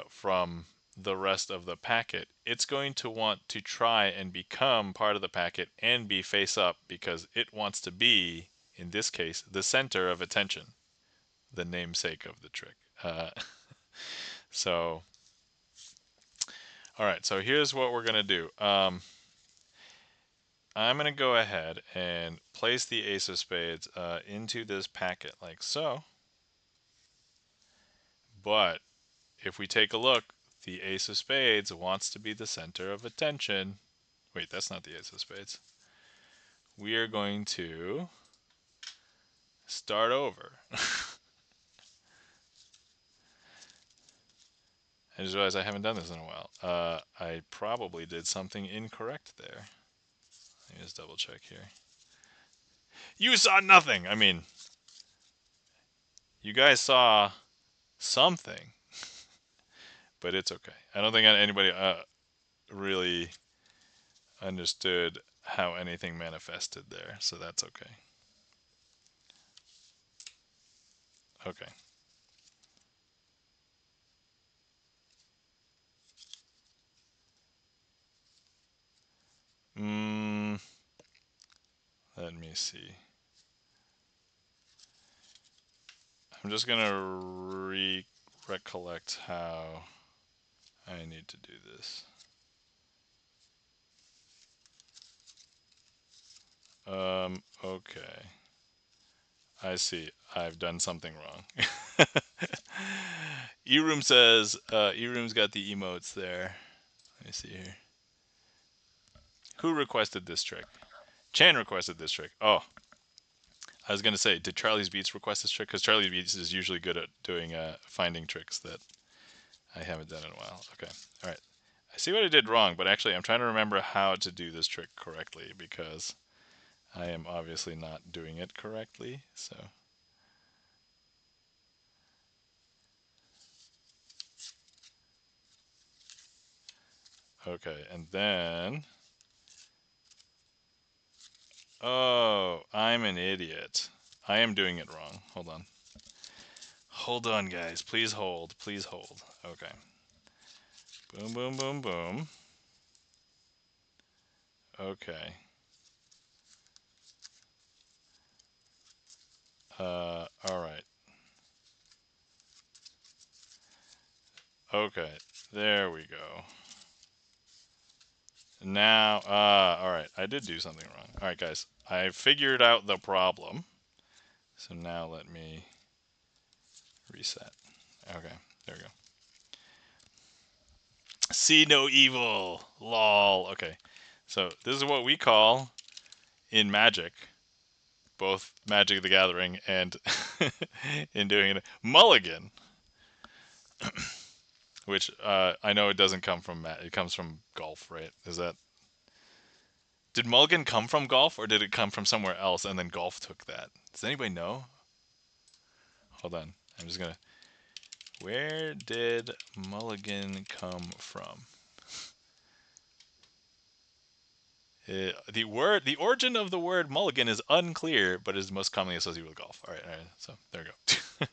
S1: from the rest of the packet, it's going to want to try and become part of the packet and be face up because it wants to be, in this case, the center of attention, the namesake of the trick. So, all right, so here's what we're going to do. I'm going to go ahead and place the ace of spades into this packet like so. But if we take a look, the ace of spades wants to be the center of attention. Wait, that's not the ace of spades. We are going to start over. I just realized I haven't done this in a while. I probably did something incorrect there. Let me just double check here. You saw nothing! I mean, you guys saw something, but it's okay. I don't think anybody really understood how anything manifested there, so that's okay. Okay. Let me see. I'm just gonna recollect how I need to do this. Okay. I see. I've done something wrong. eRoom says, eRoom's got the emotes there. Let me see here. Who requested this trick? Chan requested this trick. Oh, I was going to say, did Charlie's Beats request this trick? Because Charlie Beats is usually good at doing finding tricks that I haven't done in a while. Okay. All right. I see what I did wrong, but actually I'm trying to remember how to do this trick correctly because I am obviously not doing it correctly. So, okay, and then, oh, I'm an idiot. I am doing it wrong. Hold on. Hold on, guys. Please hold. Please hold. Okay. Boom, boom, boom, boom. Okay. All right. Okay. There we go. Now, all right. I did do something wrong. All right, guys. I figured out the problem. So now let me reset. Okay. There we go. See no evil. Lol. Okay. So this is what we call in Magic, both Magic the Gathering and in doing it, mulligan, which I know it doesn't come from it comes from golf, right? Is that did mulligan come from golf or did it come from somewhere else and then golf took that? Does anybody know? Hold on, I'm just gonna. Where did mulligan come from? The origin of the word mulligan is unclear, but is most commonly associated with golf. All right. So there we go.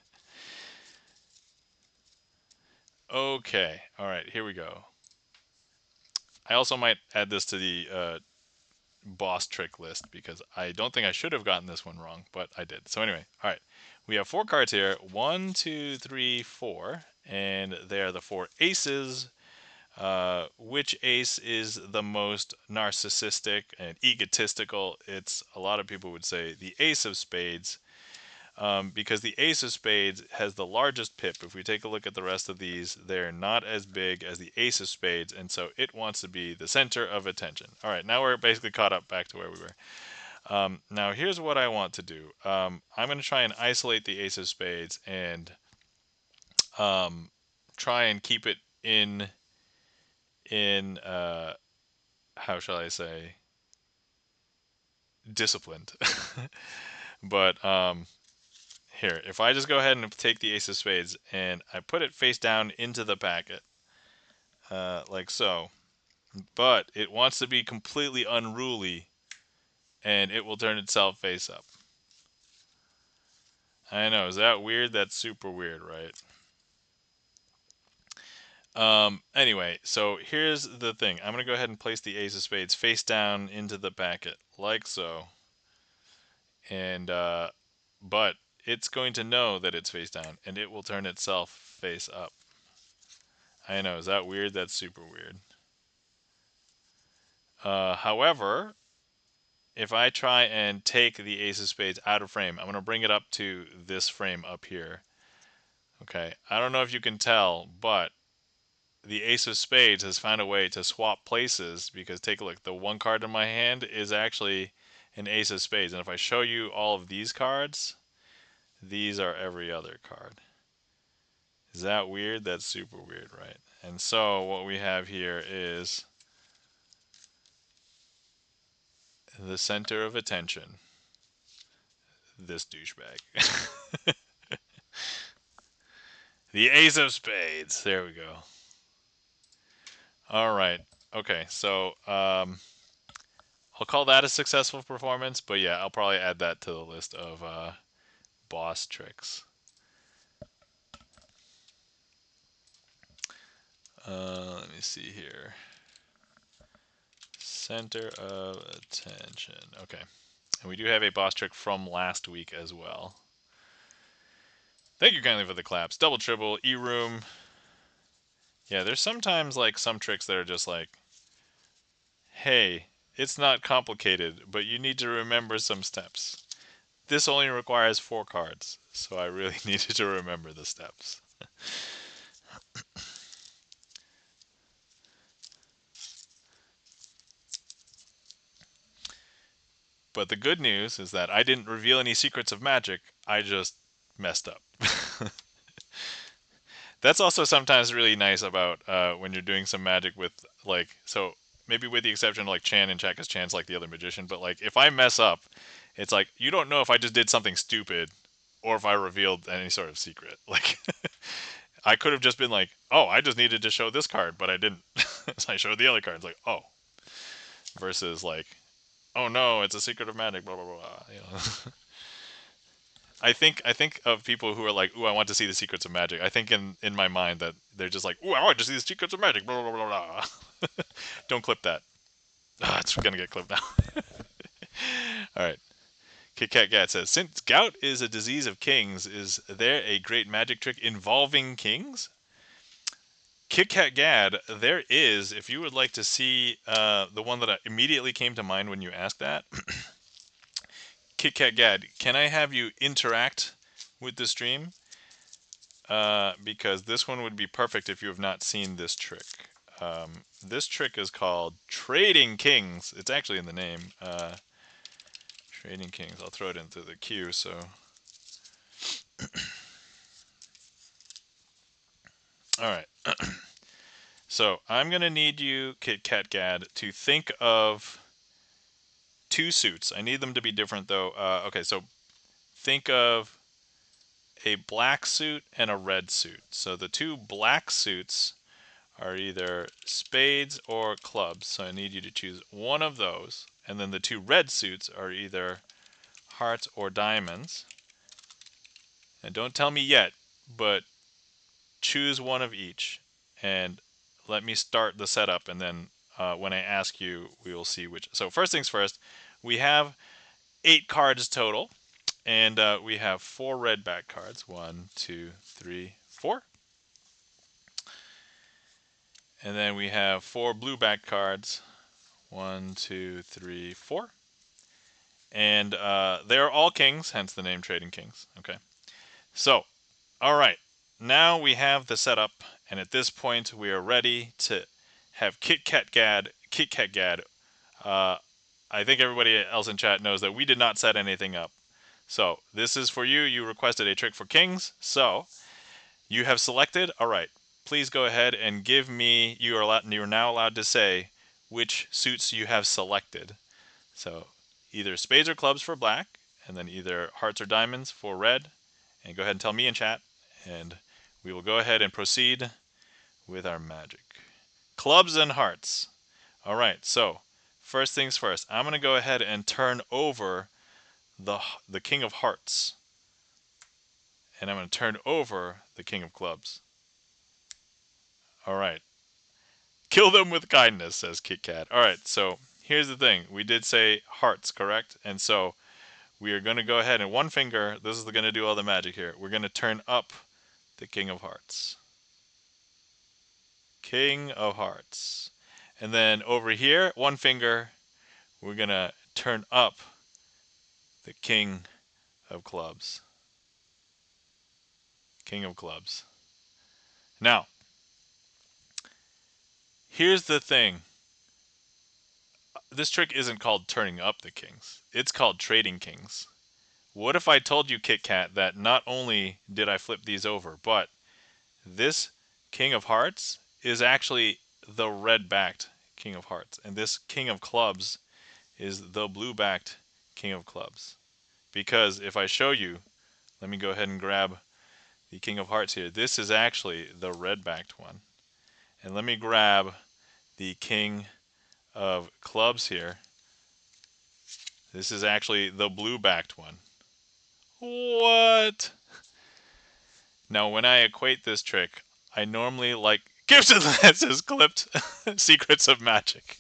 S1: Okay, all right, here we go. I also might add this to the boss trick list because I don't think I should have gotten this one wrong, but I did. So anyway, all right, we have 4 cards here. 1, 2, 3, 4, and they are the 4 aces. Which ace is the most narcissistic and egotistical? It's a lot of people would say the ace of spades. Because the ace of spades has the largest pip. If we take a look at the rest of these, they're not as big as the ace of spades, and so it wants to be the center of attention. All right, now we're basically caught up back to where we were. Now here's what I want to do. I'm going to try and isolate the ace of spades and try and keep it in how shall I say, disciplined. But here, if I just go ahead and take the ace of spades and I put it face down into the packet, like so, but it wants to be completely unruly and it will turn itself face up. I know, is that weird? That's super weird, right? Anyway, so here's the thing. I'm going to go ahead and place the ace of spades face down into the packet, like so. And, but it's going to know that it's face down and it will turn itself face up. I know, is that weird? That's super weird. However, if I try and take the ace of spades out of frame, I'm going to bring it up to this frame up here. Okay, I don't know if you can tell, but the ace of spades has found a way to swap places because take a look, the one card in my hand is actually an ace of spades. And if I show you all of these cards, these are every other card. Is that weird? That's super weird, right? And so what we have here is the center of attention. This douchebag. The ace of spades. There we go. All right. Okay. So I'll call that a successful performance. But yeah, I'll probably add that to the list of boss tricks. Let me see here. Center of attention. Okay. And we do have a boss trick from last week as well. Thank you kindly for the claps. Double, triple, E-room. Yeah, there's sometimes like some tricks that are just like, hey, it's not complicated, but you need to remember some steps. This only requires 4 cards, so I really needed to remember the steps. But the good news is that I didn't reveal any secrets of magic, I just messed up. That's also sometimes really nice about when you're doing some magic with like so maybe with the exception of like Chan and Chat because Chan's like the other magician, but like if I mess up, it's like you don't know if I just did something stupid or if I revealed any sort of secret. Like I could have just been like, oh, I just needed to show this card, but I didn't. So I showed the other card. It's like, oh, versus like, oh no, it's a secret of magic. Blah blah blah. You know. I think of people who are like, ooh, I want to see the secrets of magic. I think in my mind that they're just like, ooh, I want to see the secrets of magic. Blah blah blah blah. Don't clip that. Ah, it's gonna get clipped now. All right. Kit Kat Gat says, since gout is a disease of kings, is there a great magic trick involving kings? Kit Kat Gad, there is. If you would like to see the one that immediately came to mind when you asked that, Kit Kat Gad, can I have you interact with the stream? Because this one would be perfect if you have not seen this trick. This trick is called Trading Kings. It's actually in the name. Trading Kings. I'll throw it into the queue. So, all right. So I'm gonna need you, Kit Kat Gad, to think of two suits. I need them to be different though. Okay, so think of a black suit and a red suit. So the two black suits are either spades or clubs. So I need you to choose one of those. And then the two red suits are either hearts or diamonds. And don't tell me yet, but choose one of each. And let me start the setup. And then when I ask you, we will see which. So first things first, we have 8 cards total. And we have 4 red back cards. 1, 2, 3, 4. And then we have 4 blue back cards. 1, 2, 3, 4. And they're all kings, hence the name Trading Kings. Okay. So, all right. Now we have the setup, and at this point we are ready to have Kit Kat Gad. I think everybody else in chat knows that we did not set anything up. So this is for you. You requested a trick for kings. So you have selected. All right. Please go ahead and give me. You are now allowed to say which suits you have selected. So either spades or clubs for black, and then either hearts or diamonds for red. And go ahead and tell me in chat, and we will go ahead and proceed with our magic. Clubs and hearts. All right. So first things first. I'm going to go ahead and turn over the King of Hearts. And I'm going to turn over the King of Clubs. All right. Kill them with kindness, says Kit Kat. All right, so here's the thing. We did say hearts, correct? And so we are going to go ahead and one finger, this is going to do all the magic here. We're going to turn up the King of Hearts. King of Hearts. And then over here, one finger, we're going to turn up the King of Clubs. King of Clubs. Now, here's the thing. This trick isn't called turning up the kings. It's called trading kings. What if I told you, Kit Kat, that not only did I flip these over, but this King of Hearts is actually the red-backed King of Hearts, and this King of Clubs is the blue-backed King of Clubs. Because if I show you, let me go ahead and grab the King of Hearts here. This is actually the red-backed one. And let me grab the King of Clubs here. This is actually the blue-backed one. What? Now, when I equate this trick, I normally like gifted lenses clipped secrets of magic.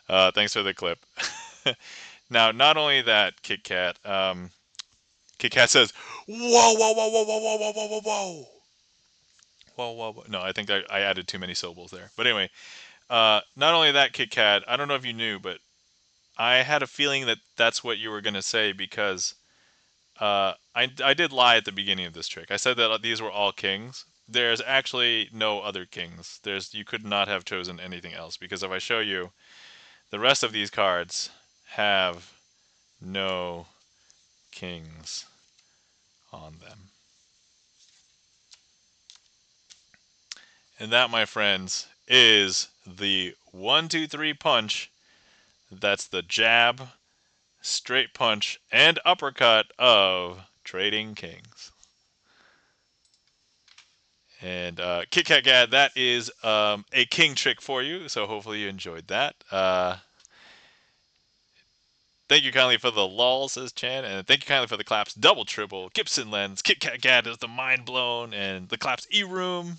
S1: Thanks for the clip. Now, not only that, Kit Kat. Kit Kat says, "Whoa, whoa, whoa, whoa, whoa, whoa, whoa, whoa, whoa, whoa, whoa, whoa, whoa." No, I think I added too many syllables there. But anyway, not only that, Kit Kat. I don't know if you knew, but I had a feeling that that's what you were gonna say because I did lie at the beginning of this trick. I said that these were all kings. There's actually no other kings. You could not have chosen anything else because if I show you, the rest of these cards have no kings on them. And that, my friends, is the 1-2-3 punch. That's the jab, straight punch, and uppercut of Trading Kings. And Kit Kat Gad, that is a king trick for you. So hopefully you enjoyed that. Thank you kindly for the lol, says Chan, and thank you kindly for the claps. Double, triple, Gibson lens, Kit Kat Gad is the mind blown, and the claps E-room.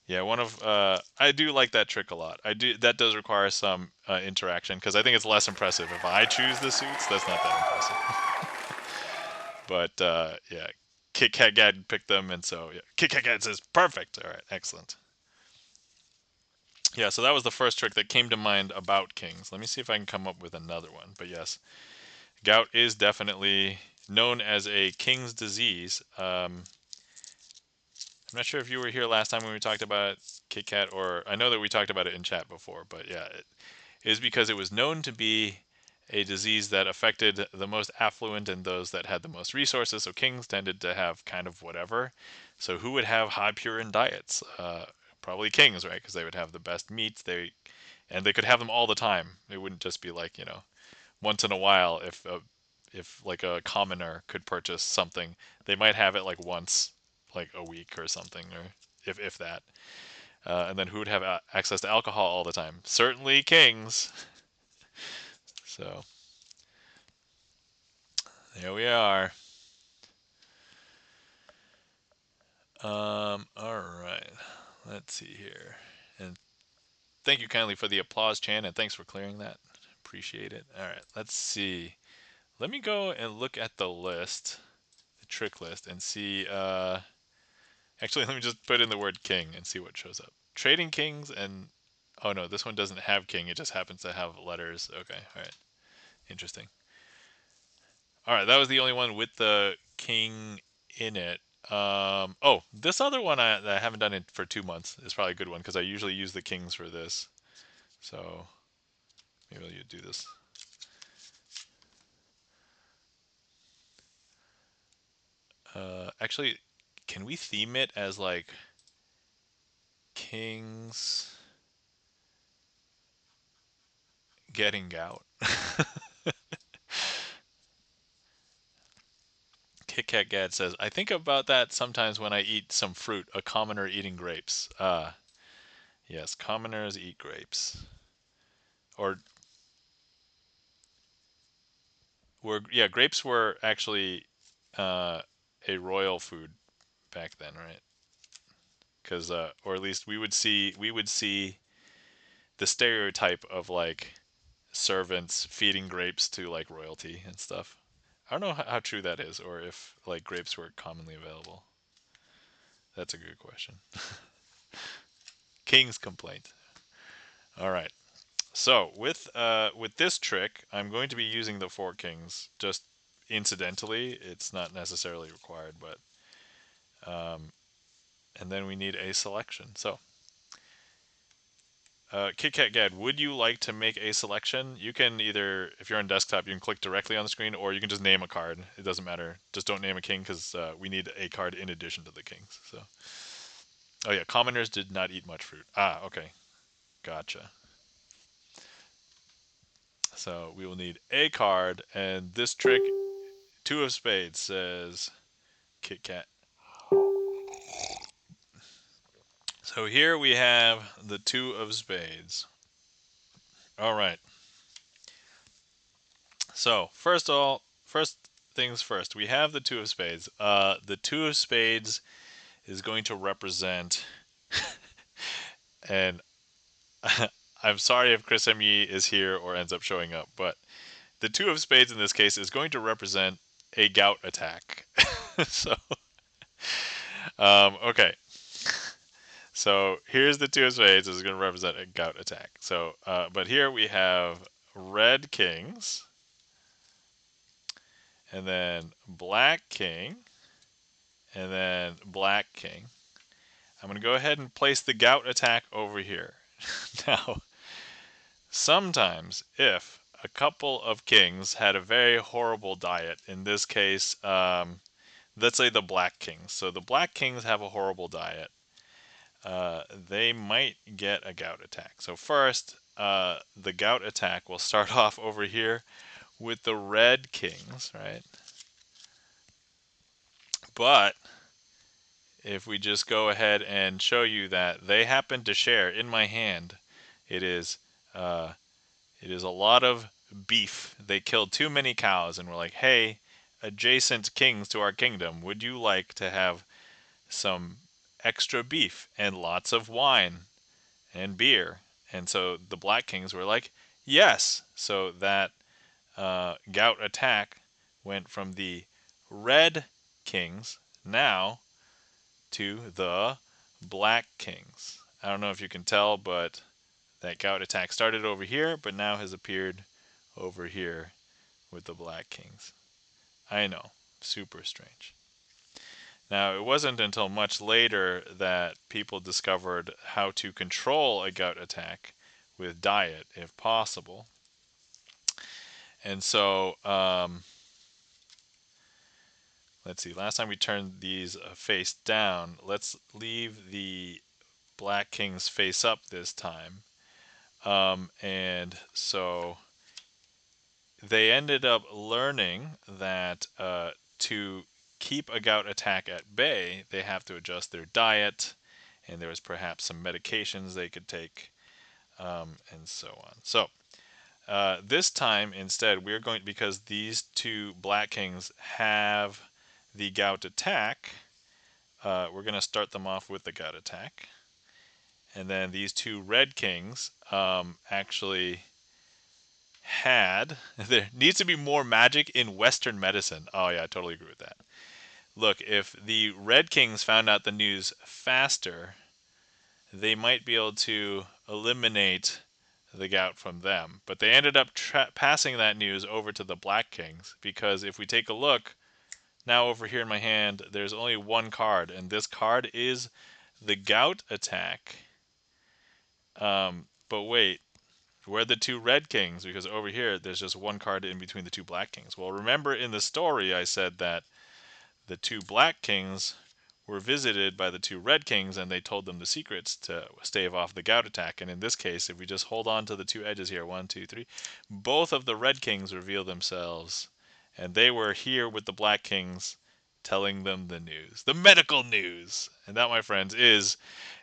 S1: Yeah, one of I do like that trick a lot. I do that does require some interaction because I think it's less impressive if I choose the suits. That's not that impressive. But yeah, Kit Kat Gad picked them, and so yeah, Kit Kat Gad says perfect. All right, excellent. Yeah, so that was the first trick that came to mind about kings. Let me see if I can come up with another one. But yes, gout is definitely known as a king's disease. I'm not sure if you were here last time when we talked about Kit Kat, or I know that we talked about it in chat before, but yeah, it is because it was known to be a disease that affected the most affluent and those that had the most resources. So kings tended to have kind of whatever. So who would have high purine diets? Probably kings, right? Because they would have the best meats. And they could have them all the time. It wouldn't just be like once in a while. If like a commoner could purchase something, they might have it like once, like a week or something, or if that. And then who would have access to alcohol all the time? Certainly kings. So there we are. All right. Let's see here. And thank you kindly for the applause, Chan, and thanks for clearing that. Appreciate it. All right. Let's see. Let me go and look at the list, the trick list, and see. Actually, let me just put in the word king and see what shows up. Trading kings and oh no, this one doesn't have king. It just happens to have letters. Okay. All right. Interesting. All right, that was the only one with the king in it. Oh, this other one I haven't done it for 2 months is probably a good one because I usually use the kings for this. So maybe I'll do this. Actually, can we theme it as like kings getting out? Kit Kat Gad says, I think about that sometimes when I eat some fruit, a commoner eating grapes. Yes, commoners eat grapes. Or yeah, grapes were actually uh, a royal food back then, right? Because or at least we would see the stereotype of like servants feeding grapes to like royalty and stuff. I don't know how true that is, or if like grapes were commonly available. That's a good question. King's complaint. All right. So with this trick, I'm going to be using the four kings just incidentally. It's not necessarily required, but and then we need a selection. So KitKat Gad, would you like to make a selection? You can either, if you're on desktop, you can click directly on the screen, or you can just name a card. It doesn't matter. Just don't name a king because we need a card in addition to the kings. So, oh yeah, commoners did not eat much fruit. Ah, okay, gotcha. So we will need a card, and this trick, two of spades, says Kit Kat. So here we have the two of spades. All right. So first things first. We have the two of spades. The two of spades is going to represent, and I'm sorry if Chris ME is here or ends up showing up, but the two of spades in this case is going to represent a gout attack. So, okay. So here's the two of spades is going to represent a gout attack. So, but here we have red kings, and then black king, and then black king. I'm going to go ahead and place the gout attack over here. Now, sometimes if a couple of kings had a very horrible diet, in this case, let's say the black kings. So the black kings have a horrible diet. they might get a gout attack. So first, the gout attack will start off over here with the red kings, right? But if we just go ahead and show you that they happen to share in my hand, it is uh, it is a lot of beef. They killed too many cows and were like, hey, adjacent kings to our kingdom, would you like to have some extra beef and lots of wine and beer? And so the black kings were like, yes. So that gout attack went from the red kings now to the black kings. I don't know if you can tell, but that gout attack started over here, but now has appeared over here with the black kings. I know, super strange. Now, it wasn't until much later that people discovered how to control a gout attack with diet, if possible. And so, let's see, last time we turned these face down. Let's leave the black kings face up this time. And so they ended up learning that to keep a gout attack at bay, they have to adjust their diet, and there was perhaps some medications they could take, and so on. So this time, instead, we're going, because these two black kings have the gout attack, we're going to start them off with the gout attack. And then these two red kings actually had, there needs to be more magic in Western medicine. Oh, yeah, I totally agree with that. Look, if the red kings found out the news faster, they might be able to eliminate the gout from them. But they ended up passing that news over to the black kings, because if we take a look, now over here in my hand, there's only one card, and this card is the gout attack. But wait, where are the two red kings? Because over here, there's just one card in between the two black kings. Well, remember in the story, I said that the two black kings were visited by the two red kings, and they told them the secrets to stave off the gout attack. And in this case, if we just hold on to the two edges here, 1, 2, 3, both of the red kings reveal themselves, and they were here with the black kings telling them the news, the medical news. And that, my friends, is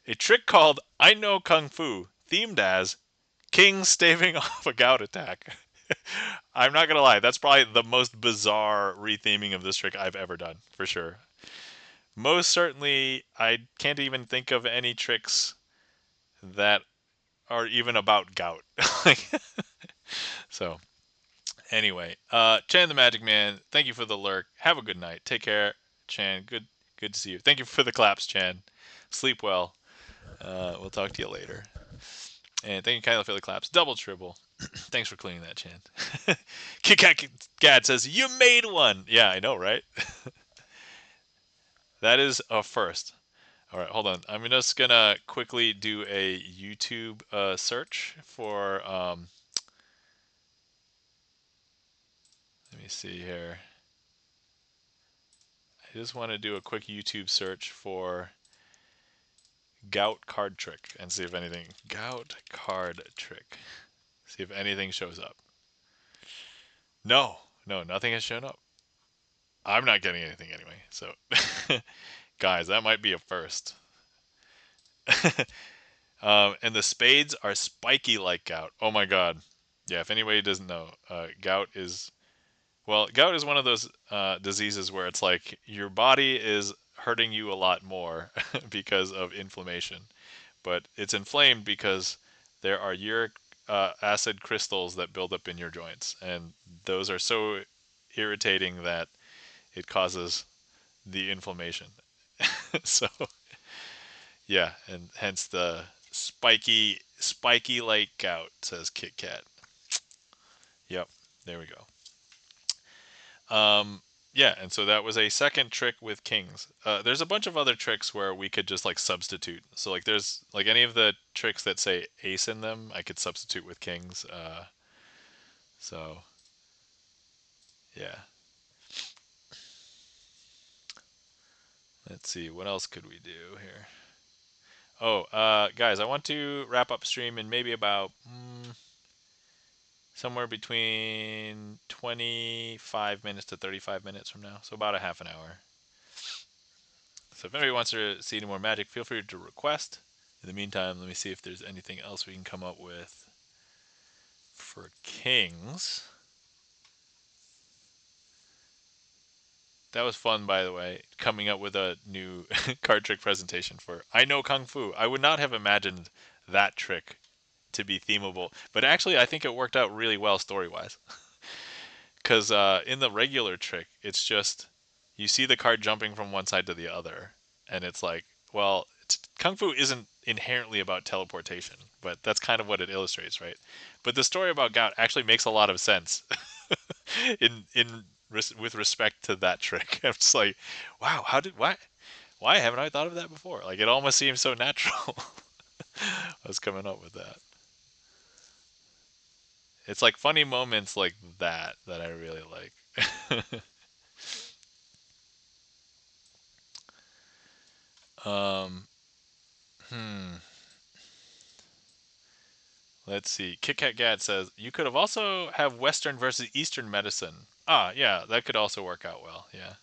S1: a trick called I Know Kung Fu, themed as kings staving off a gout attack. I'm not gonna lie, that's probably the most bizarre retheming of this trick I've ever done, for sure. Most certainly, I can't even think of any tricks that are even about gout. So, anyway, Chan the Magic Man, thank you for the lurk. Have a good night. Take care, Chan. Good to see you. Thank you for the claps, Chan. Sleep well. We'll talk to you later. And thank you, Kyla, for the claps. Double, triple. Thanks for cleaning that, Chan. Kit Kat Gad says, you made one! Yeah, I know, right? That is a first. All right, hold on. I'm just going to quickly do a YouTube search for, let me see here. I just want to do a quick YouTube search for gout card trick and see if anything, gout card trick. See if anything shows up. No, nothing has shown up. I'm not getting anything anyway, so guys, that might be a first. And the spades are spiky like gout. Oh my god. Yeah, if anybody doesn't know, gout is, well, gout is one of those diseases where it's like your body is hurting you a lot more because of inflammation. But it's inflamed because there are uric acid crystals that build up in your joints. And those are so irritating that it causes the inflammation. So, yeah, and hence the spiky like gout, says Kit Kat. Yep, there we go. Yeah, and so that was a second trick with kings. There's a bunch of other tricks where we could just like substitute. So like there's like any of the tricks that say ace in them, I could substitute with kings. So yeah. Let's see, what else could we do here? Oh, guys, I want to wrap up stream in maybe about somewhere between 25 minutes to 35 minutes from now. So about a half an hour. So if anybody wants to see any more magic, feel free to request. In the meantime, let me see if there's anything else we can come up with for kings. That was fun, by the way, coming up with a new card trick presentation for I Know Kung Fu. I would not have imagined that trick to be themable, but actually I think it worked out really well story-wise. Because in the regular trick, it's just you see the card jumping from one side to the other, and it's like, well, Kung Fu isn't inherently about teleportation, but that's kind of what it illustrates, right? But the story about gout actually makes a lot of sense in with respect to that trick. I'm just like, wow, why haven't I thought of that before? Like it almost seems so natural. I was coming up with that. It's like funny moments like that I really like. um, hmm. Let's see. Kit Kat Gad says you could have also have Western versus Eastern medicine. Ah, yeah, that could also work out well. Yeah,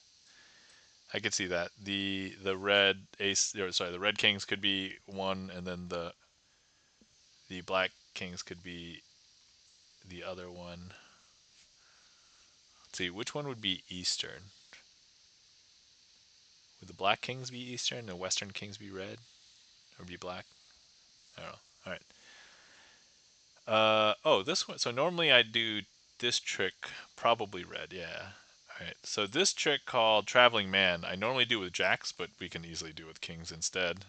S1: I could see that. The red ace, or sorry, the red kings could be one, and then the black kings could be the other one. Let's see, which one would be Eastern? Would the black kings be Eastern and the Western kings be red or be black? I don't know. All right. Oh, this one. So normally I do this trick, probably red. Yeah. All right. So this trick called Traveling Man, I normally do with jacks, but we can easily do with kings instead.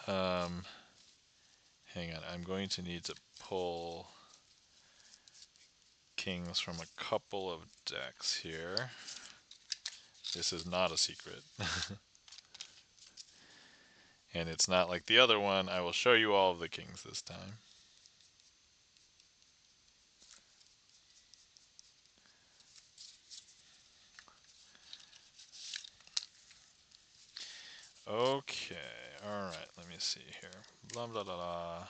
S1: Um, hang on. I'm going to need to pull kings from a couple of decks here. This is not a secret. And it's not like the other one. I will show you all of the kings this time. Okay, alright, let me see here. Blah, blah, blah, blah.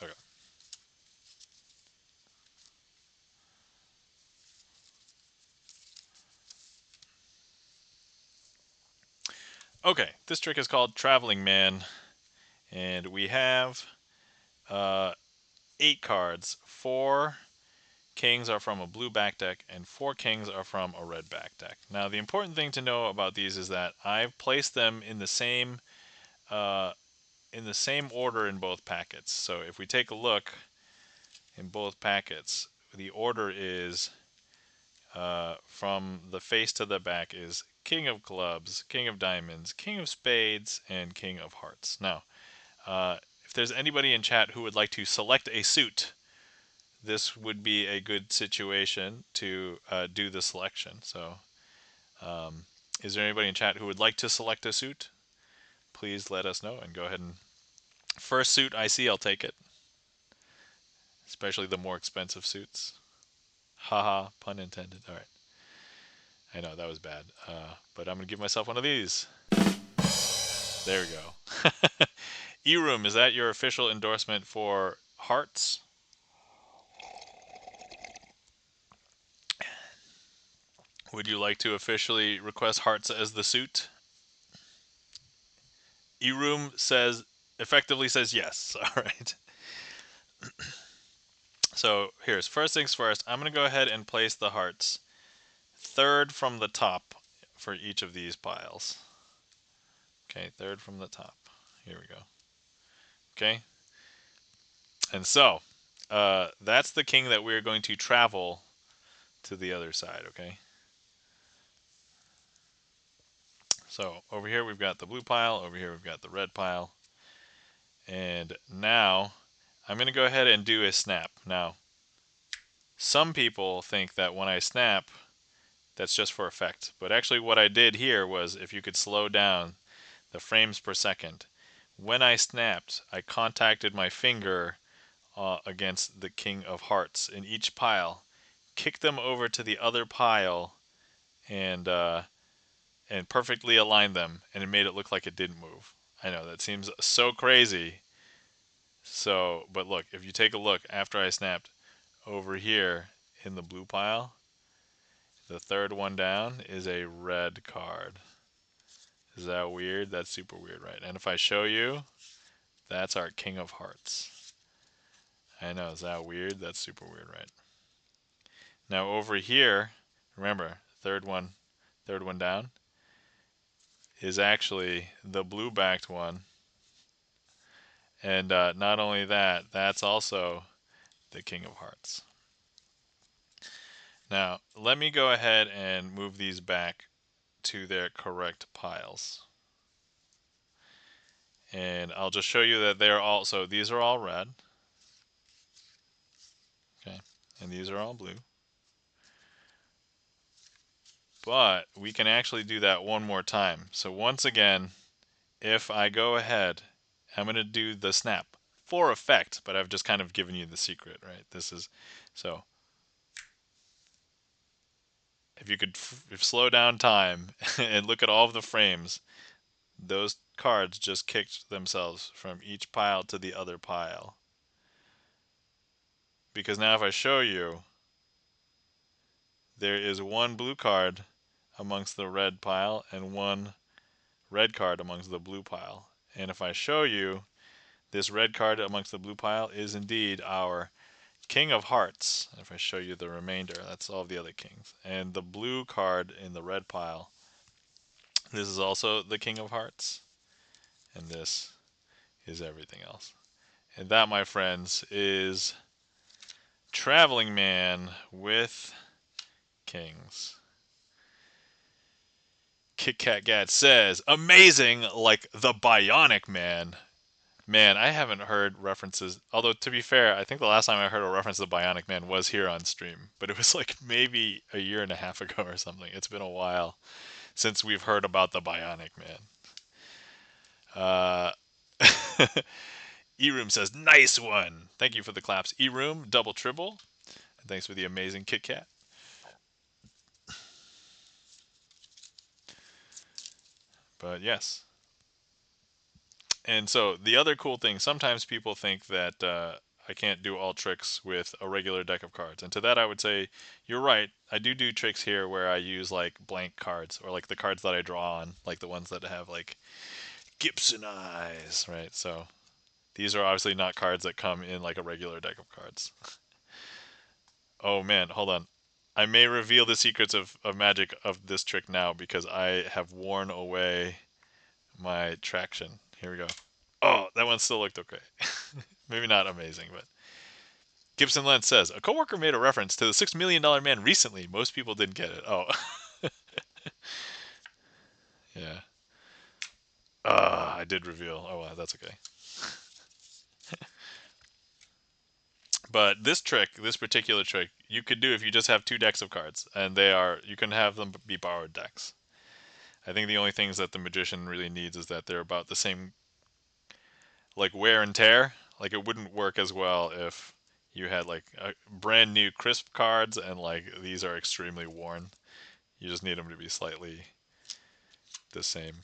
S1: Okay. Okay, this trick is called Traveling Man, and we have uh, 8 cards. 4 kings are from a blue back deck, and 4 kings are from a red back deck. Now, the important thing to know about these is that I've placed them uh, in the same order in both packets. So if we take a look in both packets, the order is from the face to the back is King of Clubs, King of Diamonds, King of Spades, and King of Hearts. Now, if there's anybody in chat who would like to select a suit, this would be a good situation to do the selection. So, is there anybody in chat who would like to select a suit? Please let us know and go ahead and first suit I see, I'll take it. Especially the more expensive suits. Haha, pun intended. All right. I know that was bad, but I'm gonna give myself one of these. There we go. E-Room, is that your official endorsement for Hearts? Would you like to officially request Hearts as the suit? E-Room effectively says yes. All right. So here's first things first. I'm going to go ahead and place the Hearts third from the top for each of these piles. Okay, third from the top. Here we go. Okay. And so, that's the king that we're going to travel to the other side, okay? So over here we've got the blue pile, over here we've got the red pile. And now I'm going to go ahead and do a snap. Now, some people think that when I snap, that's just for effect. But actually what I did here was, if you could slow down the frames per second, when I snapped, I contacted my finger against the King of Hearts in each pile, kicked them over to the other pile, and and perfectly aligned them, and it made it look like it didn't move. I know that seems so crazy. So, but look, if you take a look after I snapped over here in the blue pile, the third one down is a red card. Is that weird? That's super weird, right? And if I show you, that's our King of Hearts. I know, is that weird? That's super weird, right? Now over here, remember, third one down, is actually the blue backed one. And not only that, that's also the King of Hearts. Now, let me go ahead and move these back to their correct piles. And I'll just show you that they're all, so these are all red. Okay, and these are all blue. But we can actually do that one more time. So once again, if I go ahead, I'm going to do the snap for effect, but I've just kind of given you the secret, right? This is, so if you could slow down time and look at all of the frames, those cards just kicked themselves from each pile to the other pile. Because now if I show you, there is one blue card amongst the red pile and one red card amongst the blue pile. And if I show you, this red card amongst the blue pile is indeed our King of Hearts. If I show you the remainder, that's all of the other kings. And the blue card in the red pile, this is also the King of Hearts. And this is everything else. And that, my friends, is Traveling Man with Kings. Kit Kat Gad says, amazing like the Bionic Man. Man, I haven't heard references. Although, to be fair, I think the last time I heard a reference to the Bionic Man was here on stream. But it was like maybe a year and a half ago or something. It's been a while since we've heard about the Bionic Man. Uh, E-Room says, nice one. Thank you for the claps. E-Room, double triple. And thanks for the amazing Kit Kat. But yes. And so the other cool thing, sometimes people think that I can't do all tricks with a regular deck of cards. And to that I would say, you're right. I do tricks here where I use like blank cards or like the cards that I draw on, like the ones that have like Gibson eyes, right? So these are obviously not cards that come in like a regular deck of cards. Oh man, hold on. I may reveal the secrets of magic of this trick now because I have worn away my traction. Here we go. Oh, that one still looked okay. Maybe not amazing, but Gibson Lentz says a coworker made a reference to the $6 million man recently. Most people didn't get it. Oh, yeah. I did reveal. Oh, well, that's okay. But this trick, this particular trick, you could do if you just have two decks of cards, and you can have them be borrowed decks. I think the only things that the magician really needs is that they're about the same, like wear and tear. Like it wouldn't work as well if you had like brand new crisp cards and like these are extremely worn. You just need them to be slightly the same.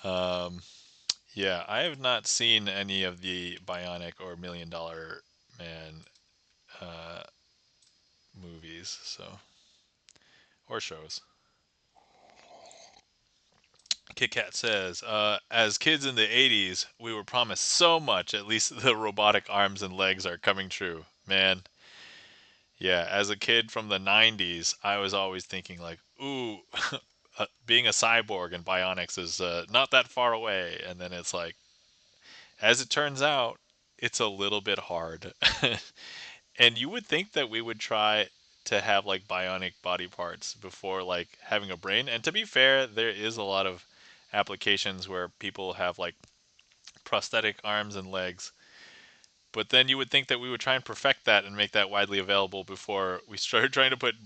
S1: um, yeah, I have not seen any of the Bionic or $1 Million Man uh, movies, so or shows. Kit Kat says, as kids in the 80s, we were promised so much. At least the robotic arms and legs are coming true. Man, yeah, as a kid from the 90s, I was always thinking, like, ooh, being a cyborg and bionics is not that far away. And then it's like, as it turns out, it's a little bit hard. And you would think that we would try to have like bionic body parts before like having a brain. And to be fair, there is a lot of applications where people have like prosthetic arms and legs. But then you would think that we would try and perfect that and make that widely available before we started trying to put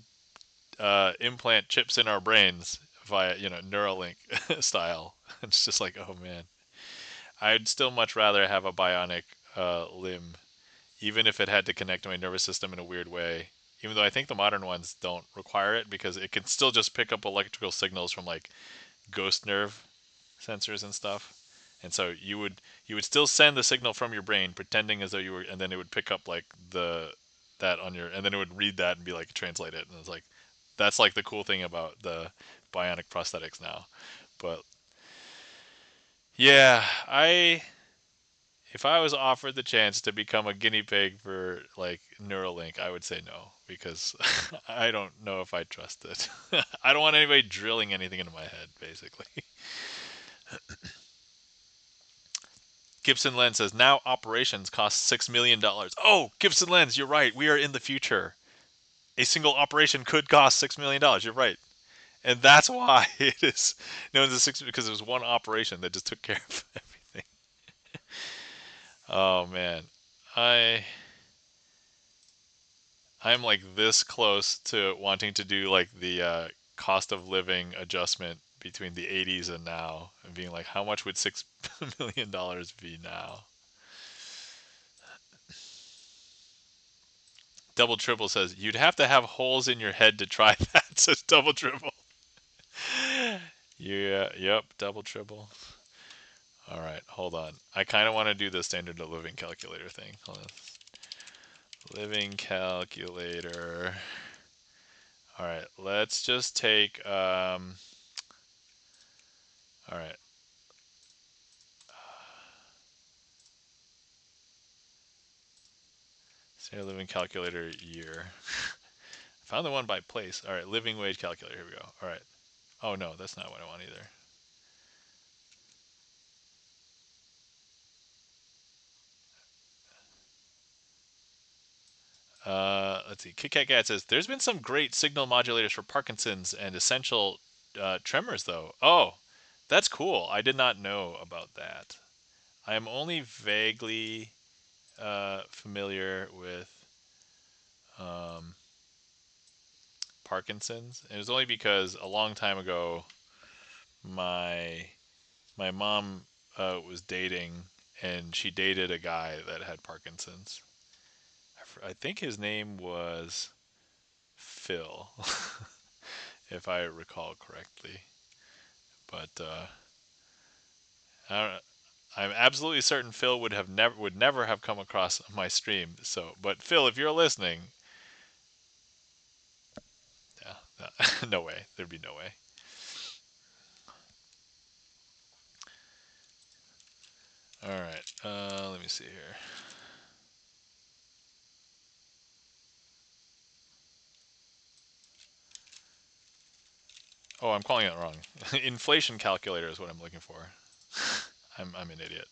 S1: implant chips in our brains via, Neuralink style. It's just like, oh man, I'd still much rather have a bionic limb, even if it had to connect to my nervous system in a weird way. Even though I think the modern ones don't require it because it can still just pick up electrical signals from like ghost nerve sensors and stuff. And so you would still send the signal from your brain, pretending as though you were, and then it would pick up like the that on your, and then it would read that and be like translate it, and it's like that's like the cool thing about the bionic prosthetics now. But yeah, I if I was offered the chance to become a guinea pig for like Neuralink, I would say no because I don't know if I trust it. I don't want anybody drilling anything into my head, basically. Gibson Lens says now operations cost $6 million. Oh, Gibson Lens, you're right. We are in the future. A single operation could cost $6 million. You're right, and that's why it is known as a six because it was one operation that just took care of everything. Oh man, I I'm like this close to wanting to do like the cost of living adjustment between the 80s and now, and being like, how much would $6 million be now? Double Triple says you'd have to have holes in your head to try that. Says Double Triple. Yeah, yep, Double Triple. All right, hold on. I kind of want to do the standard of living calculator thing. Hold on. Living calculator. All right, let's just take. All right, standard living calculator year. Found the one by place. All right, living wage calculator. Here we go. All right. Oh no, that's not what I want either. Let's see. Kit Kat Gat says there's been some great signal modulators for Parkinson's and essential tremors, though. Oh, that's cool. I did not know about that. I am only vaguely familiar with um, Parkinson's, and it was only because a long time ago my my mom was dating, and she dated a guy that had Parkinson's. I think his name was Phil, if I recall correctly. But I don't, I'm absolutely certain Phil would never have come across my stream. So, but Phil, if you're listening, yeah, no way. There'd be no way. All right. Let me see here. Oh, I'm calling it wrong. Inflation calculator is what I'm looking for. I'm an idiot.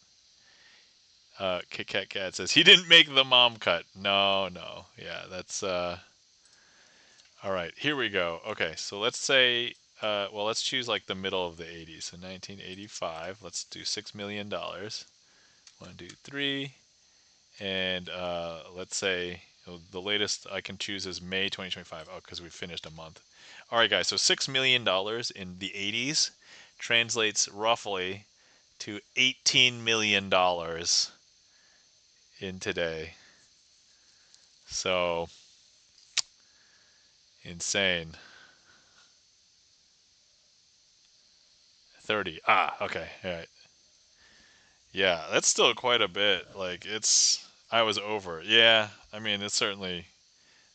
S1: Kit Kat Cat says he didn't make the mom cut. No, no. Yeah, that's all right. Here we go. Okay, so let's say well, let's choose like the middle of the 80s. So 1985. Let's do $6 million. One, two, three, and let's say the latest I can choose is May 2025. Oh, because we finished a month. All right, guys. So $6 million in the 80s translates roughly to $18 million in today. So insane. 30. Ah, okay. All right. Yeah, that's still quite a bit. Like it's I was over. Yeah, I mean, it's certainly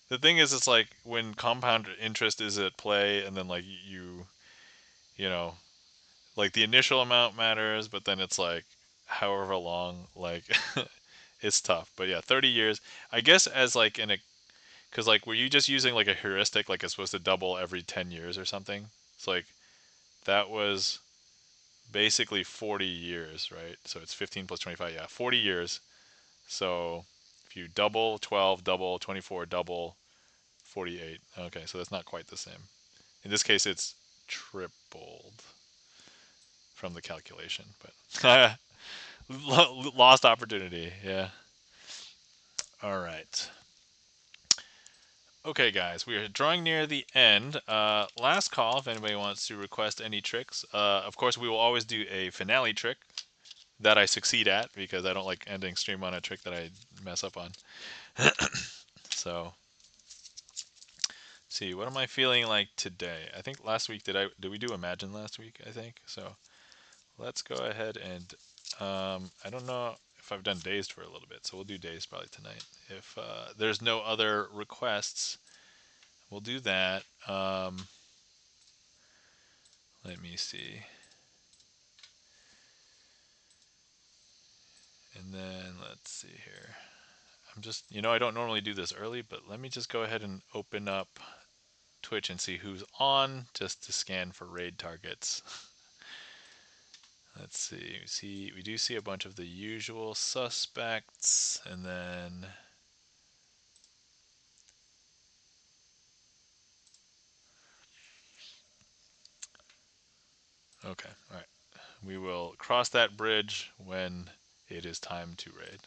S1: the thing is it's like when compound interest is at play and then like you know, like the initial amount matters, but then it's like however long like it's tough. But yeah, 30 years. I guess as like in a cuz like were you just using like a heuristic like it's supposed to double every 10 years or something? It's like that was basically 40 years, right? So it's 15 plus 25, yeah, 40 years. So if you double 12, double 24, double 48. Okay, so that's not quite the same. In this case, it's tripled from the calculation, but lost opportunity. Yeah. All right. Okay, guys, we are drawing near the end. Last call if anybody wants to request any tricks. Of course, we will always do a finale trick that I succeed at, because I don't like ending stream on a trick that I mess up on. So, see, what am I feeling like today? I think last week did we do Imagine last week? I think so. Let's go ahead and I don't know if I've done Dazed for a little bit, so we'll do Dazed probably tonight. If there's no other requests, we'll do that. Let me see. And then let's see here. I'm just, I don't normally do this early, but let me just go ahead and open up Twitch and see who's on, just to scan for raid targets. Let's see. We do see a bunch of the usual suspects, and then okay, all right. We will cross that bridge when it is time to raid.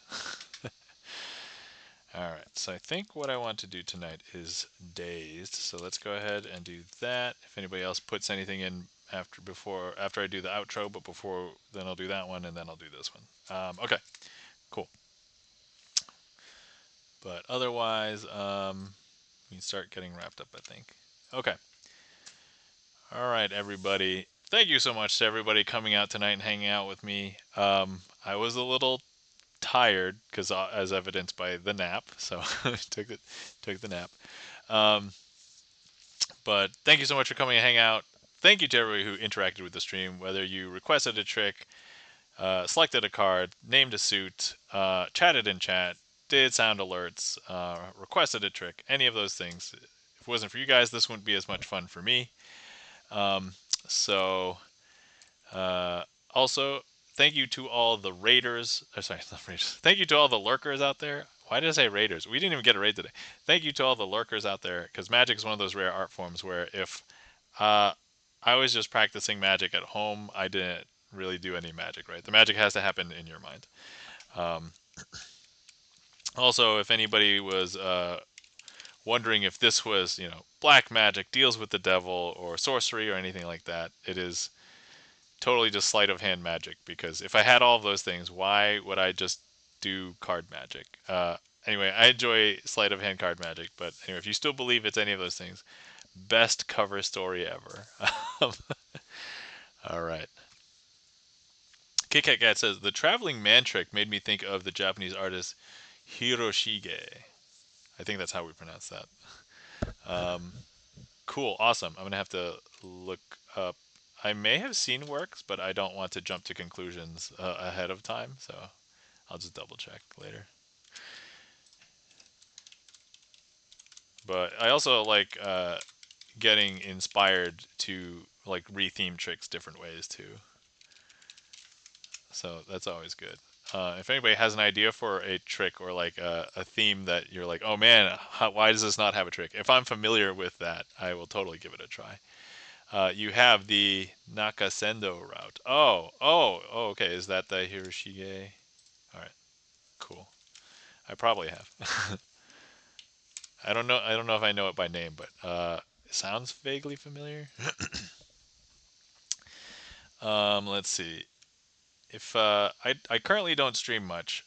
S1: All right, so I think what I want to do tonight is Dazed. So let's go ahead and do that. If anybody else puts anything in after I do the outro, but before then I'll do that one, and then I'll do this one. Okay, cool. But otherwise, we can start getting wrapped up, I think. Okay. All right, everybody. Thank you so much to everybody coming out tonight and hanging out with me. I was a little tired, because as evidenced by the nap, so took the nap. Um, but thank you so much for coming and hang out. Thank you to everybody who interacted with the stream, whether you requested a trick, selected a card, named a suit, chatted in chat, did sound alerts, requested a trick, any of those things. If it wasn't for you guys, this wouldn't be as much fun for me. Um, so uh, also, thank you to all the raiders. Sorry, not raiders. Thank you to all the lurkers out there. Why did I say raiders? We didn't even get a raid today. Thank you to all the lurkers out there, because Magic is one of those rare art forms where if I was just practicing Magic at home, I didn't really do any magic, right? The magic has to happen in your mind. Um, Also, if anybody was wondering if this was, black magic, deals with the devil, or sorcery, or anything like that, it is totally just sleight of hand magic, because if I had all of those things, why would I just do card magic? Anyway, I enjoy sleight of hand card magic, but anyway, if you still believe it's any of those things, best cover story ever. All right. Kit Kat Cat says, the traveling man trick made me think of the Japanese artist Hiroshige. I think that's how we pronounce that. Um, cool, awesome. I'm going to have to look up. I may have seen works, but I don't want to jump to conclusions ahead of time, so I'll just double check later. But I also like getting inspired to like retheme tricks different ways too. So that's always good. If anybody has an idea for a trick, or like a theme that you're like, oh man, why does this not have a trick? If I'm familiar with that, I will totally give it a try. You have the Nakasendo route. Oh, okay. Is that the Hiroshige? All right, cool. I probably have. I don't know. I don't know if I know it by name, but it sounds vaguely familiar. Let's see. If I currently don't stream much.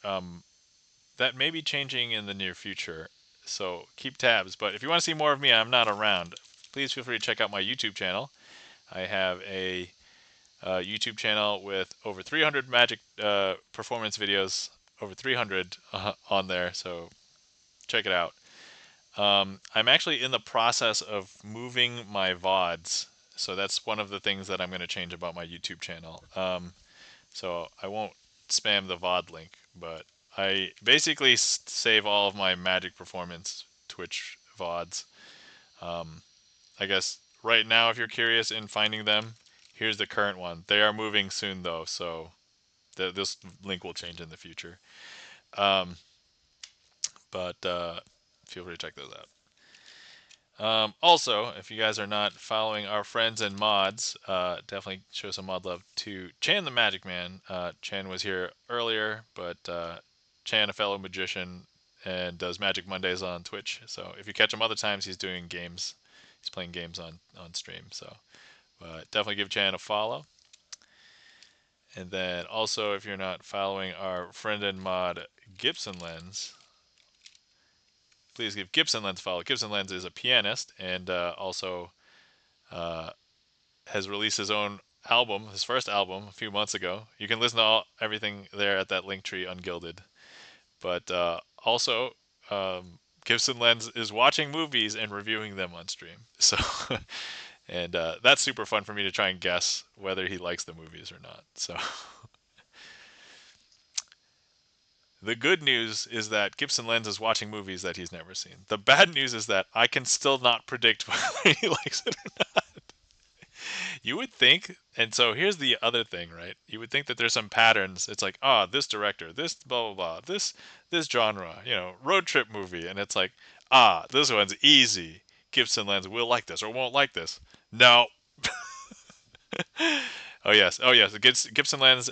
S1: That may be changing in the near future, so keep tabs. But if you want to see more of me, I'm not around. Please feel free to check out my YouTube channel. I have a YouTube channel with over 300 Magic performance videos, over 300 on there, so check it out. I'm actually in the process of moving my VODs, so that's one of the things that I'm going to change about my YouTube channel. So I won't spam the VOD link, but I basically save all of my Magic Performance Twitch VODs. I guess right now, if you're curious in finding them, here's the current one. They are moving soon though, so this link will change in the future. Um, but feel free to check those out. Also, if you guys are not following our friends and mods, definitely show some mod love to Chan the Magic Man. Chan was here earlier, but Chan, a fellow magician, and does Magic Mondays on Twitch. So if you catch him other times, he's doing games. He's playing games on stream. So definitely give Chan a follow. And then also, if you're not following our friend and mod Gibson Lens, please give Gibson Lens a follow. Gibson Lens is a pianist and also uh, has released his own album, his first album, a few months ago. You can listen to everything there at that link tree, Ungilded. But also, Gibson Lens is watching movies and reviewing them on stream. So, and that's super fun for me to try and guess whether he likes the movies or not. So, the good news is that Gibson Lens is watching movies that he's never seen. The bad news is that I can still not predict whether he likes it or not. You would think, and so here's the other thing, right? You would think that there's some patterns. It's like, ah, this director, this blah blah blah, this genre, road trip movie, and it's like, ah, this one's easy. Gibson Lens will like this or won't like this. No. Oh yes, oh yes. Gibson Lens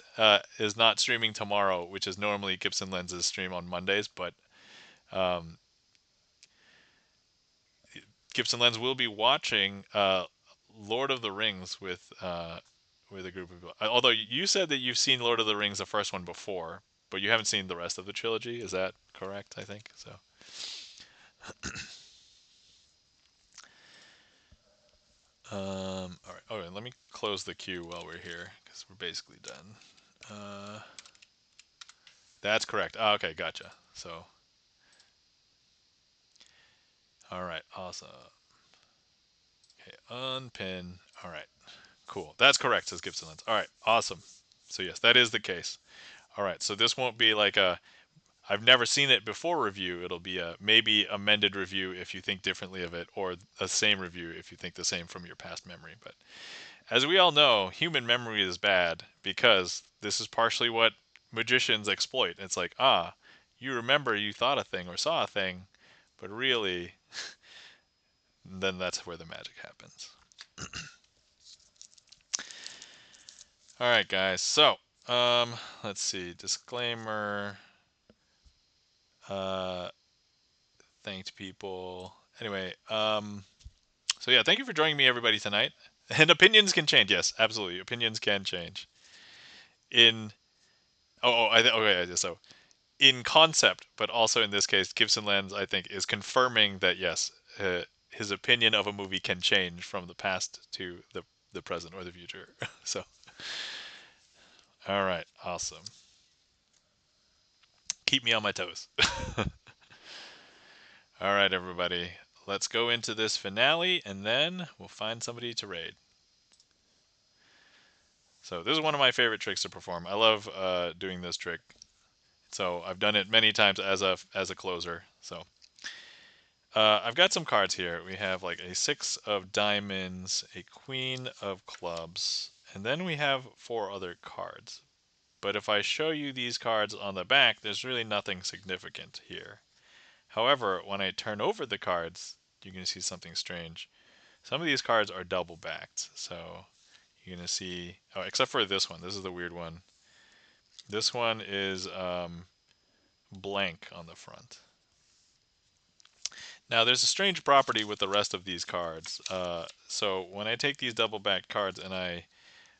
S1: is not streaming tomorrow, which is normally Gibson Lens's stream on Mondays, but um, Gibson Lens will be watching Lord of the Rings with a group of people. Although you said that you've seen Lord of the Rings, the first one, before, but you haven't seen the rest of the trilogy. Is that correct? I think so. All right. Oh, and let me close the queue while we're here because we're basically done. That's correct. Oh, okay, gotcha. So, all right, awesome. Okay, unpin. All right, cool. That's correct, says Gibson Lens. All right, awesome. So yes, that is the case. All right, so this won't be like a I've never seen it before review. It'll be a maybe amended review if you think differently of it, or a same review if you think the same from your past memory. But as we all know, human memory is bad because this is partially what magicians exploit. It's like, ah, you remember you thought a thing or saw a thing, but really, then that's where the magic happens. All right, guys. So, let's see. Disclaimer. Uh, Thanked people. Anyway, so yeah, thank you for joining me, everybody, tonight. And opinions can change. Yes, absolutely, opinions can change. In okay. So in concept, but also in this case, Gibson Lens, I think, is confirming that yes, his opinion of a movie can change from the past to the present or the future. So, all right, awesome. Keep me on my toes. All right, everybody, let's go into this finale, and then we'll find somebody to raid. So this is one of my favorite tricks to perform. I love doing this trick. So I've done it many times as a closer. So I've got some cards here. We have like a 6 of diamonds, a queen of clubs, and then we have 4 other cards. But if I show you these cards on the back, there's really nothing significant here. However, when I turn over the cards, you can see something strange. Some of these cards are double backed. So you're going to see, oh, except for this one. This is the weird one. This one is blank on the front. Now, there's a strange property with the rest of these cards. So when I take these double backed cards and I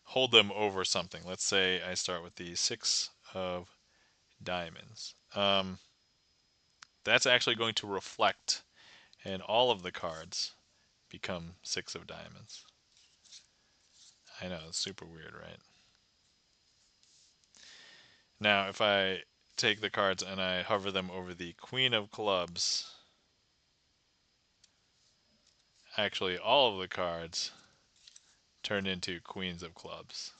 S1: hold them over something, let's say I start with the 6 of diamonds. That's actually going to reflect, and all of the cards become 6 of diamonds. I know, it's super weird, right? Now, if I take the cards and I hover them over the queen of clubs, actually all of the cards turn into queens of clubs.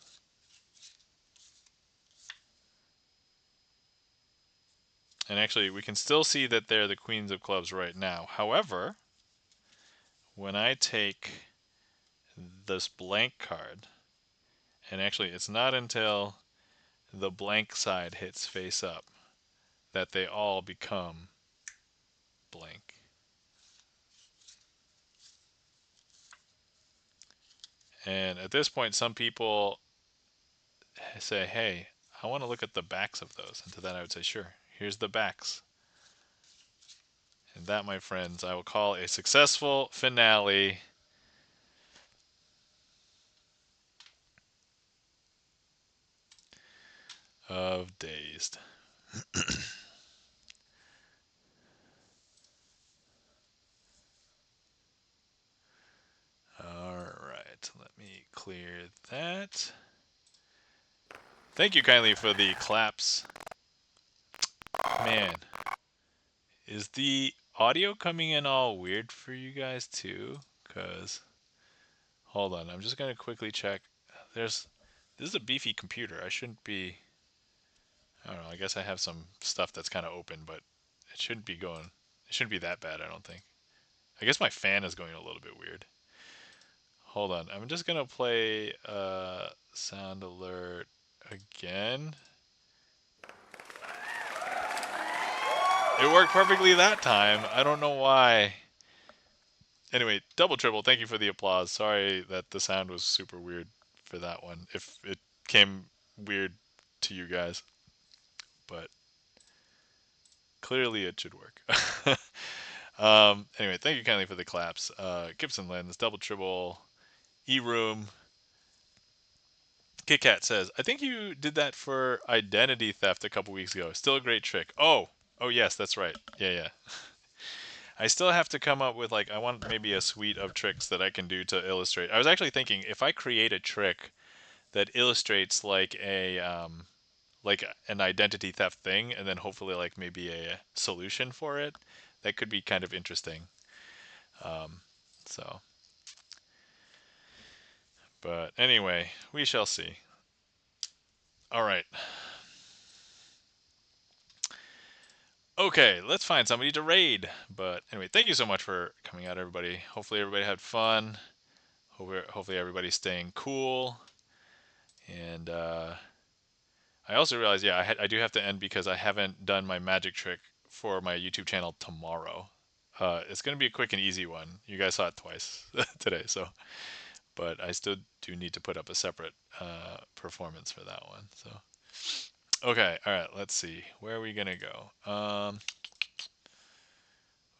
S1: And actually, we can still see that they're the queens of clubs right now. However, when I take this blank card, and actually it's not until the blank side hits face up that they all become blank. And at this point, some people say, hey, I want to look at the backs of those. And to that I would say, sure, here's the backs. And that, my friends, I will call a successful finale. of Dazed. Alright, let me clear that. Thank you kindly for the claps. Man, is the audio coming in all weird for you guys too? Because, hold on, I'm just going to quickly check. This is a beefy computer. I shouldn't be, I don't know, I guess I have some stuff that's kind of open, but it shouldn't be going, it shouldn't be that bad, I don't think. I guess my fan is going a little bit weird. Hold on, I'm just going to play sound alert again. It worked perfectly that time. I don't know why. Anyway, double triple, thank you for the applause. Sorry that the sound was super weird for that one. If it came weird to you guys. But clearly it should work. Anyway, thank you kindly for the claps. Gibson Lens, double triple, E-Room. KitKat says, I think you did that for identity theft a couple weeks ago. Still a great trick. Oh yes, that's right. Yeah. I still have to come up with, like, I want maybe a suite of tricks that I can do to illustrate. I was actually thinking if I create a trick that illustrates like an identity theft thing, and then hopefully like maybe a solution for it, that could be kind of interesting. So, but anyway, we shall see. All right. Okay, let's find somebody to raid. But anyway, thank you so much for coming out, everybody. Hopefully everybody had fun. Hopefully everybody's staying cool. And I also realized, yeah, I do have to end because I haven't done my magic trick for my YouTube channel tomorrow. It's going to be a quick and easy one. You guys saw it twice today, so. But I still do need to put up a separate performance for that one. So, okay, all right. Let's see. Where are we gonna go?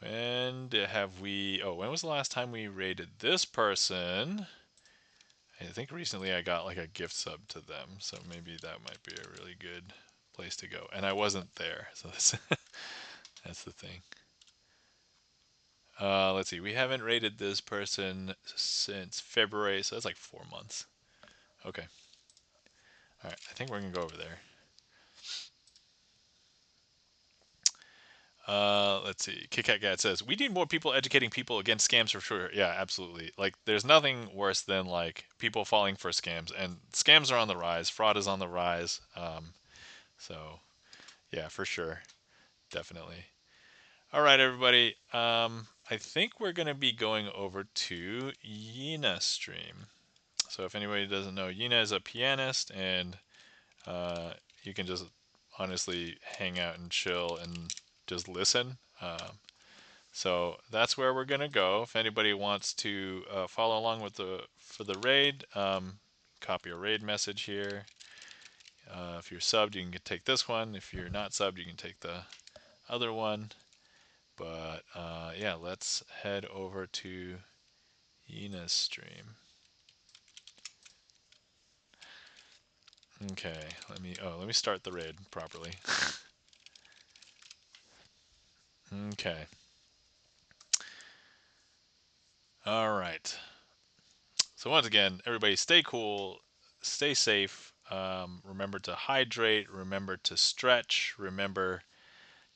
S1: When was the last time we rated this person? I think recently I got like a gift sub to them, so maybe that might be a really good place to go. And I wasn't there, so that's the thing. Let's see. We haven't rated this person since February, so that's like 4 months. Okay. All right. I think we're gonna go over there. Let's see. KitKat says, we need more people educating people against scams for sure. Yeah, absolutely. Like, there's nothing worse than, like, people falling for scams. And scams are on the rise. Fraud is on the rise. So, yeah, for sure. Definitely. All right, everybody. I think we're going to be going over to Yina's stream. So if anybody doesn't know, Yina is a pianist, and you can just honestly hang out and chill and just listen. So that's where we're gonna go. If anybody wants to follow along with for the raid, copy a raid message here. If you're subbed, you can take this one. If you're not subbed, you can take the other one. But yeah, let's head over to Ina's stream. Okay, let me start the raid properly. Okay. All right. So once again, everybody stay cool, stay safe. Remember to hydrate. Remember to stretch. Remember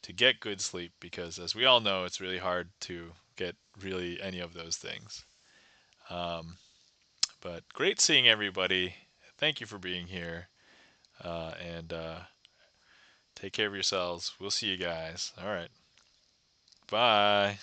S1: to get good sleep, because as we all know, it's really hard to get really any of those things. But great seeing everybody. Thank you for being here. And take care of yourselves. We'll see you guys. All right. Bye.